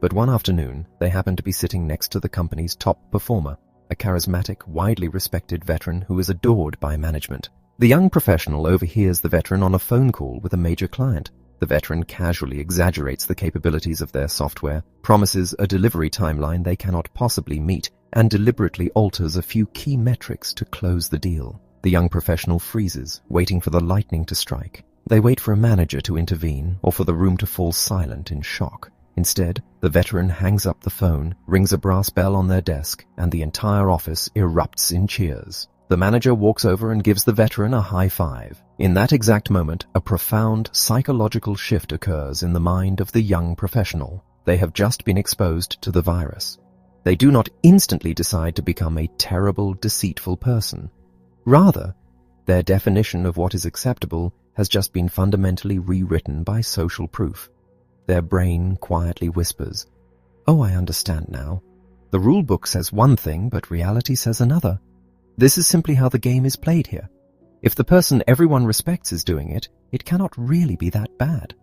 But one afternoon, they happen to be sitting next to the company's top performer, a charismatic, widely respected veteran who is adored by management. The young professional overhears the veteran on a phone call with a major client. The veteran casually exaggerates the capabilities of their software, promises a delivery timeline they cannot possibly meet, and deliberately alters a few key metrics to close the deal. The young professional freezes, waiting for the lightning to strike. They wait for a manager to intervene or for the room to fall silent in shock. Instead, the veteran hangs up the phone, rings a brass bell on their desk, and the entire office erupts in cheers. The manager walks over and gives the veteran a high five. In that exact moment, a profound psychological shift occurs in the mind of the young professional. They have just been exposed to the virus. They do not instantly decide to become a terrible, deceitful person. Rather, their definition of what is acceptable has just been fundamentally rewritten by social proof. Their brain quietly whispers, "Oh, I understand now. The rule book says one thing, but reality says another. This is simply how the game is played here. If the person everyone respects is doing it, it cannot really be that bad."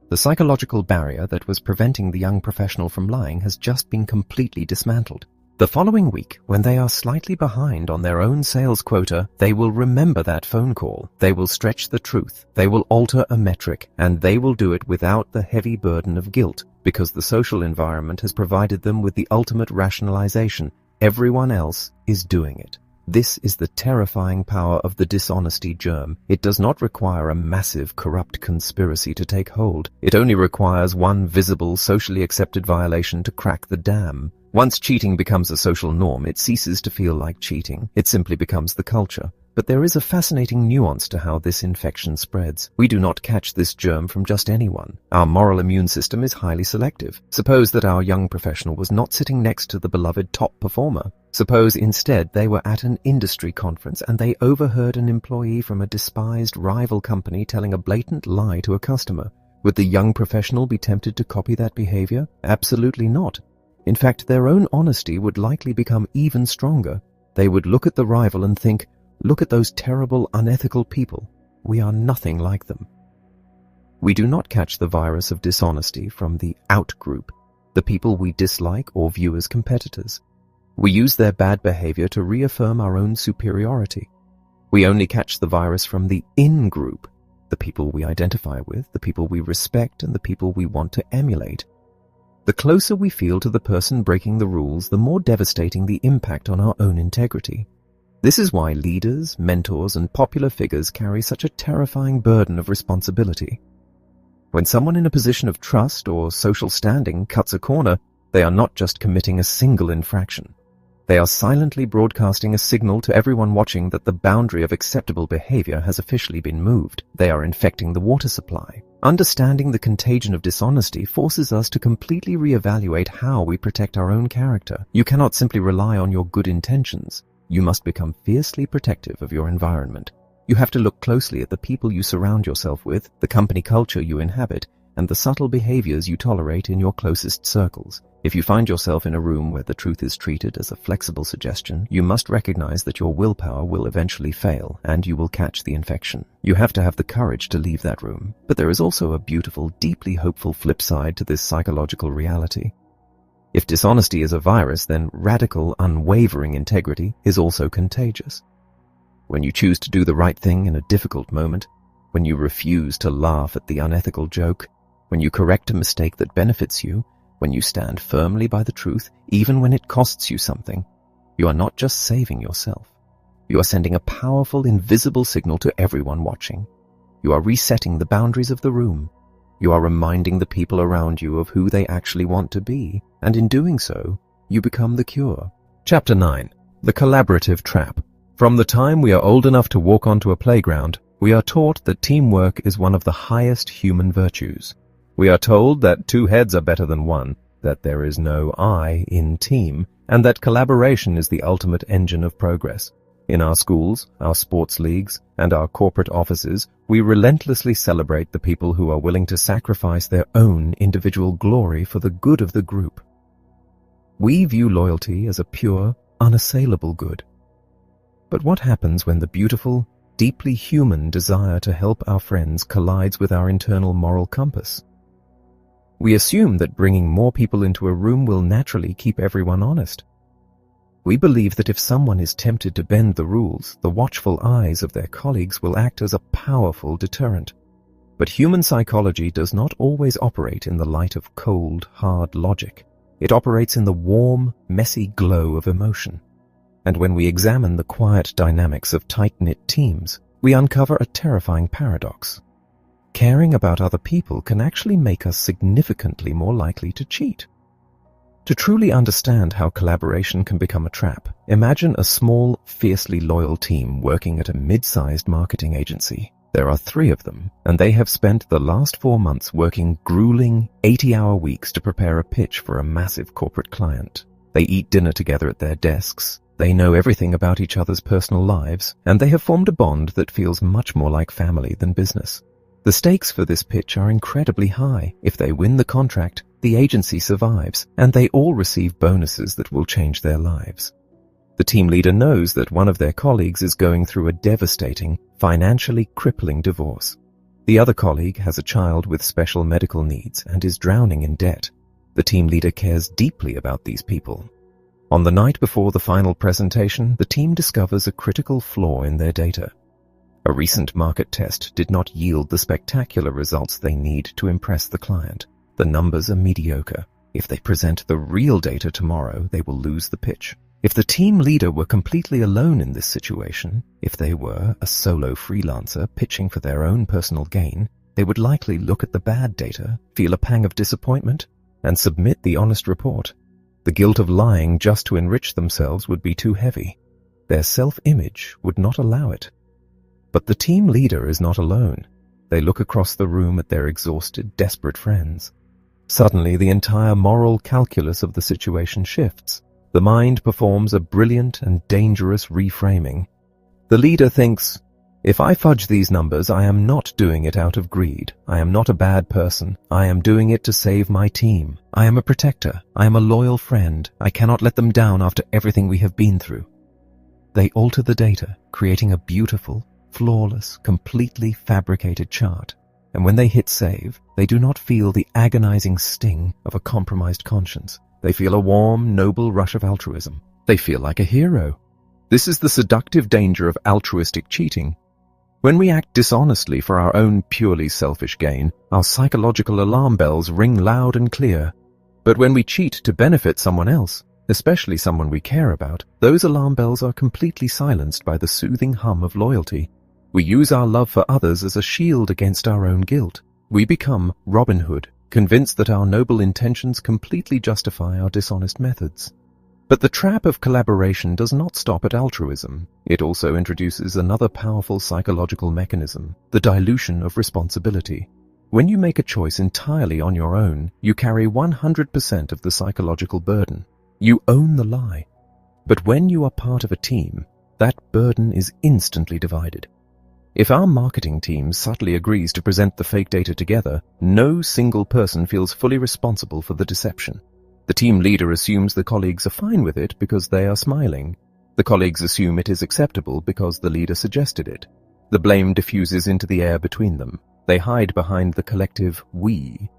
The psychological barrier that was preventing the young professional from lying has just been completely dismantled. The following week, when they are slightly behind on their own sales quota, they will remember that phone call. They will stretch the truth. They will alter a metric, and they will do it without the heavy burden of guilt, because the social environment has provided them with the ultimate rationalization. Everyone else is doing it. This is the terrifying power of the dishonesty germ. It does not require a massive, corrupt conspiracy to take hold. It only requires one visible, socially accepted violation to crack the dam. Once cheating becomes a social norm, it ceases to feel like cheating. It simply becomes the culture. But there is a fascinating nuance to how this infection spreads. We do not catch this germ from just anyone. Our moral immune system is highly selective. Suppose that our young professional was not sitting next to the beloved top performer. Suppose instead they were at an industry conference and they overheard an employee from a despised rival company telling a blatant lie to a customer. Would the young professional be tempted to copy that behavior? Absolutely not. In fact, their own honesty would likely become even stronger. They would look at the rival and think, "Look at those terrible, unethical people. We are nothing like them." We do not catch the virus of dishonesty from the out group, the people we dislike or view as competitors. We use their bad behavior to reaffirm our own superiority. We only catch the virus from the in group, the people we identify with, the people we respect, and the people we want to emulate. The closer we feel to the person breaking the rules, the more devastating the impact on our own integrity. This is why leaders, mentors, and popular figures carry such a terrifying burden of responsibility. When someone in a position of trust or social standing cuts a corner, they are not just committing a single infraction. They are silently broadcasting a signal to everyone watching that the boundary of acceptable behavior has officially been moved. They are infecting the water supply. Understanding the contagion of dishonesty forces us to completely reevaluate how we protect our own character. You cannot simply rely on your good intentions. You must become fiercely protective of your environment. You have to look closely at the people you surround yourself with, the company culture you inhabit, and the subtle behaviors you tolerate in your closest circles. If you find yourself in a room where the truth is treated as a flexible suggestion, you must recognize that your willpower will eventually fail and you will catch the infection. You have to have the courage to leave that room. But there is also a beautiful, deeply hopeful flip side to this psychological reality. If dishonesty is a virus, then radical, unwavering integrity is also contagious. When you choose to do the right thing in a difficult moment, when you refuse to laugh at the unethical joke, when you correct a mistake that benefits you, when you stand firmly by the truth, even when it costs you something, you are not just saving yourself. You are sending a powerful, invisible signal to everyone watching. You are resetting the boundaries of the room. You are reminding the people around you of who they actually want to be, and in doing so, you become the cure. Chapter 9. The Collaborative Trap. From the time we are old enough to walk onto a playground, we are taught that teamwork is one of the highest human virtues. We are told that two heads are better than one, that there is no I in team, and that collaboration is the ultimate engine of progress. In our schools, our sports leagues, and our corporate offices, we relentlessly celebrate the people who are willing to sacrifice their own individual glory for the good of the group. We view loyalty as a pure, unassailable good. But what happens when the beautiful, deeply human desire to help our friends collides with our internal moral compass? We assume that bringing more people into a room will naturally keep everyone honest. We believe that if someone is tempted to bend the rules, the watchful eyes of their colleagues will act as a powerful deterrent. But human psychology does not always operate in the light of cold, hard logic. It operates in the warm, messy glow of emotion. And when we examine the quiet dynamics of tight-knit teams, we uncover a terrifying paradox. Caring about other people can actually make us significantly more likely to cheat. To truly understand how collaboration can become a trap, imagine a small, fiercely loyal team working at a mid-sized marketing agency. There are 3 of them, and they have spent the last 4 months working grueling 80-hour weeks to prepare a pitch for a massive corporate client. They eat dinner together at their desks. They know everything about each other's personal lives, and they have formed a bond that feels much more like family than business. The stakes for this pitch are incredibly high. If they win the contract, the agency survives, and they all receive bonuses that will change their lives. The team leader knows that one of their colleagues is going through a devastating, financially crippling divorce. The other colleague has a child with special medical needs and is drowning in debt. The team leader cares deeply about these people. On the night before the final presentation, the team discovers a critical flaw in their data. A recent market test did not yield the spectacular results they need to impress the client. The numbers are mediocre. If they present the real data tomorrow, they will lose the pitch. If the team leader were completely alone in this situation, if they were a solo freelancer pitching for their own personal gain, they would likely look at the bad data, feel a pang of disappointment, and submit the honest report. The guilt of lying just to enrich themselves would be too heavy. Their self-image would not allow it. But the team leader is not alone. They look across the room at their exhausted, desperate friends. Suddenly, the entire moral calculus of the situation shifts. The mind performs a brilliant and dangerous reframing. The leader thinks, if I fudge these numbers, I am not doing it out of greed. I am not a bad person. I am doing it to save my team. I am a protector. I am a loyal friend. I cannot let them down after everything we have been through. They alter the data, creating a beautiful, flawless, completely fabricated chart. And when they hit save, they do not feel the agonizing sting of a compromised conscience. They feel a warm, noble rush of altruism. They feel like a hero. This is the seductive danger of altruistic cheating. When we act dishonestly for our own purely selfish gain, our psychological alarm bells ring loud and clear. But when we cheat to benefit someone else, especially someone we care about, those alarm bells are completely silenced by the soothing hum of loyalty. We use our love for others as a shield against our own guilt. We become Robin Hood, convinced that our noble intentions completely justify our dishonest methods. But the trap of collaboration does not stop at altruism. It also introduces another powerful psychological mechanism, the dilution of responsibility. When you make a choice entirely on your own, you carry 100% of the psychological burden. You own the lie. But when you are part of a team, that burden is instantly divided. If our marketing team subtly agrees to present the fake data together, no single person feels fully responsible for the deception. The team leader assumes the colleagues are fine with it because they are smiling. The colleagues assume it is acceptable because the leader suggested it. The blame diffuses into the air between them. They hide behind the collective we.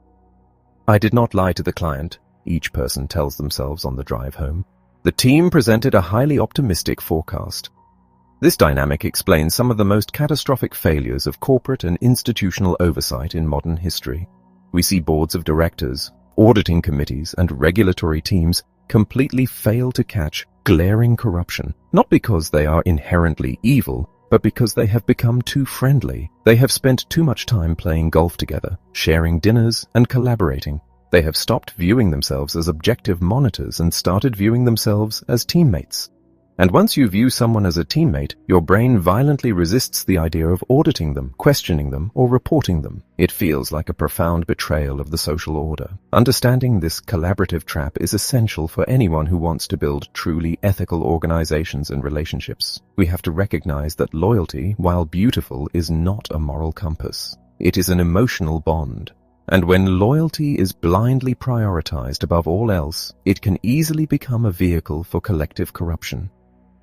I did not lie to the client, each person tells themselves on the drive home. The team presented a highly optimistic forecast. This dynamic explains some of the most catastrophic failures of corporate and institutional oversight in modern history. We see boards of directors, auditing committees, and regulatory teams completely fail to catch glaring corruption, not because they are inherently evil, but because they have become too friendly. They have spent too much time playing golf together, sharing dinners, and collaborating. They have stopped viewing themselves as objective monitors and started viewing themselves as teammates. And once you view someone as a teammate, your brain violently resists the idea of auditing them, questioning them, or reporting them. It feels like a profound betrayal of the social order. Understanding this collaborative trap is essential for anyone who wants to build truly ethical organizations and relationships. We have to recognize that loyalty, while beautiful, is not a moral compass. It is an emotional bond. And when loyalty is blindly prioritized above all else, it can easily become a vehicle for collective corruption.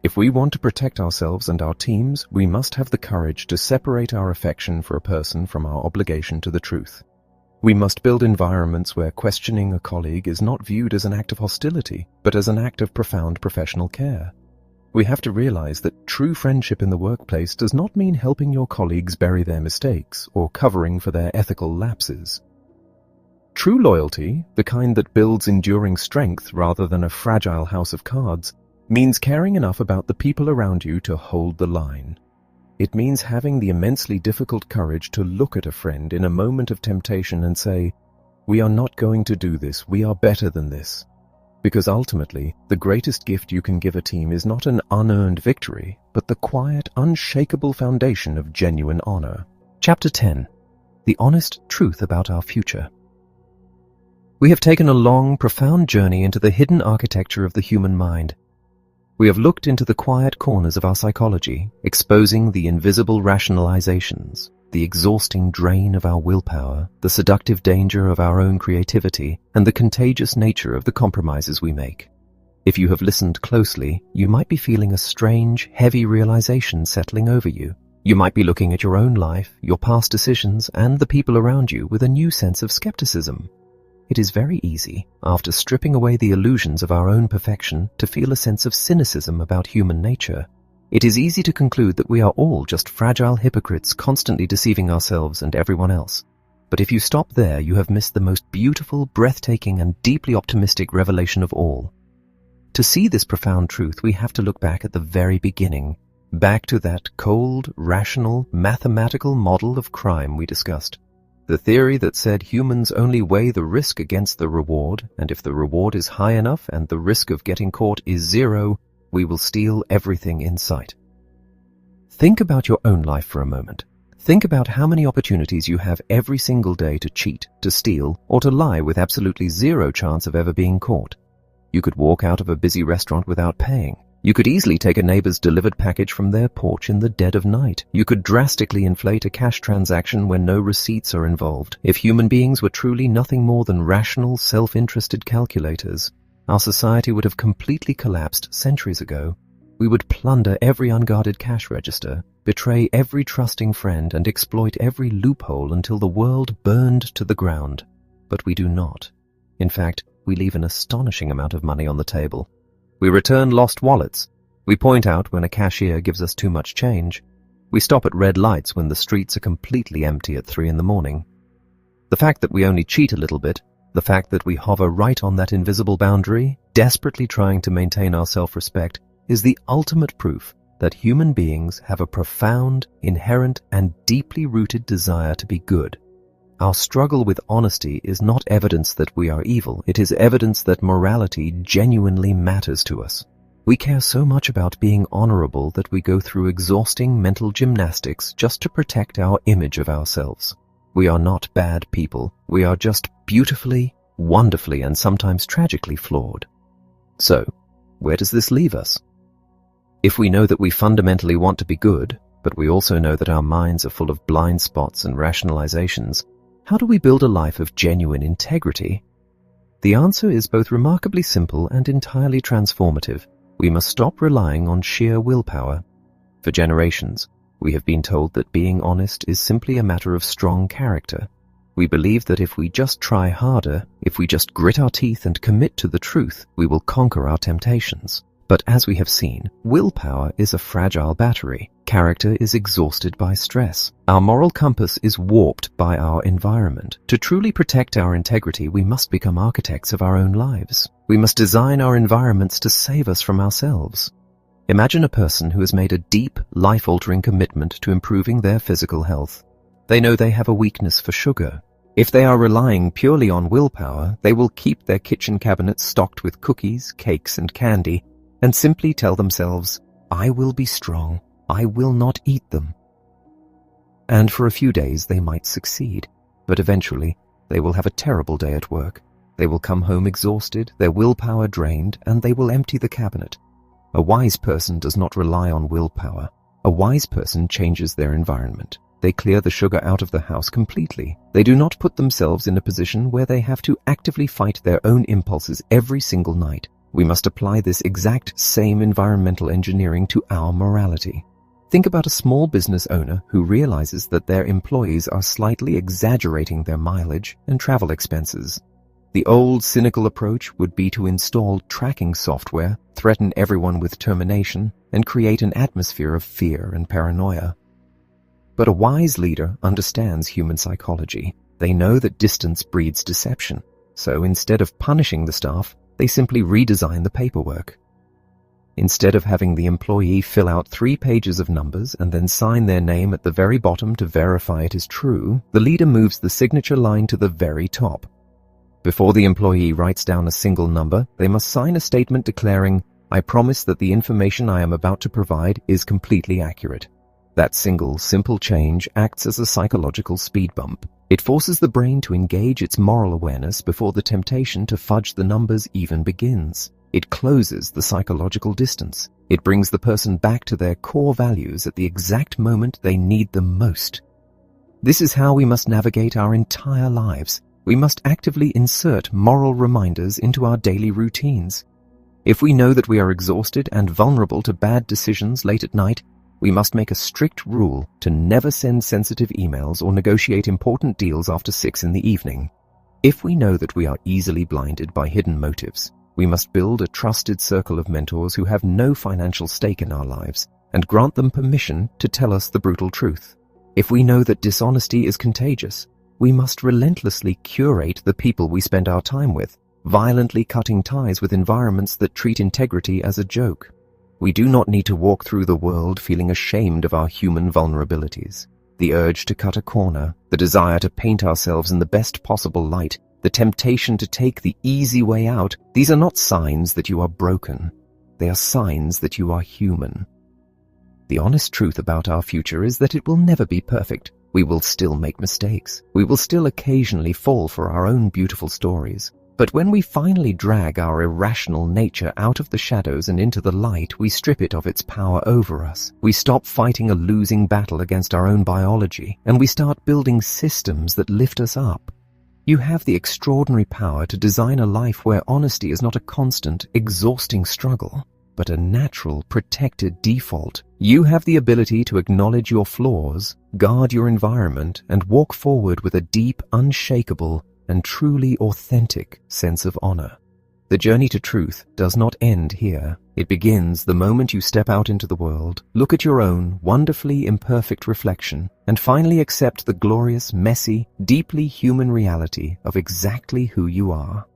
If we want to protect ourselves and our teams, we must have the courage to separate our affection for a person from our obligation to the truth. We must build environments where questioning a colleague is not viewed as an act of hostility, but as an act of profound professional care. We have to realize that true friendship in the workplace does not mean helping your colleagues bury their mistakes or covering for their ethical lapses. True loyalty, the kind that builds enduring strength rather than a fragile house of cards, means caring enough about the people around you to hold the line. It means having the immensely difficult courage to look at a friend in a moment of temptation and say, "We are not going to do this, we are better than this." Because ultimately, the greatest gift you can give a team is not an unearned victory, but the quiet, unshakable foundation of genuine honor. Chapter 10. The Honest Truth About Our Future. We have taken a long, profound journey into the hidden architecture of the human mind. We have looked into the quiet corners of our psychology, exposing the invisible rationalizations, the exhausting drain of our willpower, the seductive danger of our own creativity, and the contagious nature of the compromises we make. If you have listened closely, you might be feeling a strange, heavy realization settling over you. You might be looking at your own life, your past decisions, and the people around you with a new sense of skepticism. It is very easy, after stripping away the illusions of our own perfection, to feel a sense of cynicism about human nature. It is easy to conclude that we are all just fragile hypocrites constantly deceiving ourselves and everyone else. But if you stop there, you have missed the most beautiful, breathtaking, and deeply optimistic revelation of all. To see this profound truth, we have to look back at the very beginning, back to that cold, rational, mathematical model of crime we discussed. The theory that said humans only weigh the risk against the reward, and if the reward is high enough and the risk of getting caught is zero, we will steal everything in sight. Think about your own life for a moment. Think about how many opportunities you have every single day to cheat, to steal, or to lie with absolutely zero chance of ever being caught. You could walk out of a busy restaurant without paying. You could easily take a neighbor's delivered package from their porch in the dead of night. You could drastically inflate a cash transaction when no receipts are involved. If human beings were truly nothing more than rational, self-interested calculators, our society would have completely collapsed centuries ago. We would plunder every unguarded cash register, betray every trusting friend, and exploit every loophole until the world burned to the ground. But we do not. In fact, we leave an astonishing amount of money on the table. We return lost wallets. We point out when a cashier gives us too much change. We stop at red lights when the streets are completely empty at 3 a.m. The fact that we only cheat a little bit, the fact that we hover right on that invisible boundary, desperately trying to maintain our self-respect, is the ultimate proof that human beings have a profound, inherent, and deeply rooted desire to be good. Our struggle with honesty is not evidence that we are evil. It is evidence that morality genuinely matters to us. We care so much about being honorable that we go through exhausting mental gymnastics just to protect our image of ourselves. We are not bad people. We are just beautifully, wonderfully, and sometimes tragically flawed. So, where does this leave us? If we know that we fundamentally want to be good, but we also know that our minds are full of blind spots and rationalizations, how do we build a life of genuine integrity? The answer is both remarkably simple and entirely transformative. We must stop relying on sheer willpower. For generations, we have been told that being honest is simply a matter of strong character. We believe that if we just try harder, if we just grit our teeth and commit to the truth, we will conquer our temptations. But as we have seen, willpower is a fragile battery. Character is exhausted by stress. Our moral compass is warped by our environment. To truly protect our integrity, we must become architects of our own lives. We must design our environments to save us from ourselves. Imagine a person who has made a deep, life-altering commitment to improving their physical health. They know they have a weakness for sugar. If they are relying purely on willpower, they will keep their kitchen cabinets stocked with cookies, cakes, and candy, and simply tell themselves, "I will be strong. I will not eat them." And for a few days they might succeed, but eventually they will have a terrible day at work. They will come home exhausted, their willpower drained, and they will empty the cabinet. A wise person does not rely on willpower. A wise person changes their environment. They clear the sugar out of the house completely. They do not put themselves in a position where they have to actively fight their own impulses every single night. We must apply this exact same environmental engineering to our morality. Think about a small business owner who realizes that their employees are slightly exaggerating their mileage and travel expenses. The old cynical approach would be to install tracking software, threaten everyone with termination, and create an atmosphere of fear and paranoia. But a wise leader understands human psychology. They know that distance breeds deception. So instead of punishing the staff, they simply redesign the paperwork. Instead of having the employee fill out 3 pages of numbers and then sign their name at the very bottom to verify it is true, the leader moves the signature line to the very top. Before the employee writes down a single number, they must sign a statement declaring, "I promise that the information I am about to provide is completely accurate." That single, simple change acts as a psychological speed bump. It forces the brain to engage its moral awareness before the temptation to fudge the numbers even begins. It closes the psychological distance. It brings the person back to their core values at the exact moment they need them most. This is how we must navigate our entire lives. We must actively insert moral reminders into our daily routines. If we know that we are exhausted and vulnerable to bad decisions late at night, we must make a strict rule to never send sensitive emails or negotiate important deals after 6 in the evening. If we know that we are easily blinded by hidden motives, we must build a trusted circle of mentors who have no financial stake in our lives and grant them permission to tell us the brutal truth. If we know that dishonesty is contagious, we must relentlessly curate the people we spend our time with. violently cutting ties with environments that treat integrity as a joke. We do not need to walk through the world feeling ashamed of our human vulnerabilities. The urge to cut a corner, the desire to paint ourselves in the best possible light, the temptation to take the easy way out, these are not signs that you are broken. They are signs that you are human. The honest truth about our future is that it will never be perfect. We will still make mistakes. We will still occasionally fall for our own beautiful stories. But when we finally drag our irrational nature out of the shadows and into the light, we strip it of its power over us. We stop fighting a losing battle against our own biology, and we start building systems that lift us up. You have the extraordinary power to design a life where honesty is not a constant, exhausting struggle, but a natural, protected default. You have the ability to acknowledge your flaws, guard your environment, and walk forward with a deep, unshakable, and truly authentic sense of honor. The journey to truth does not end here. It begins the moment you step out into the world, look at your own wonderfully imperfect reflection, and finally accept the glorious, messy, deeply human reality of exactly who you are.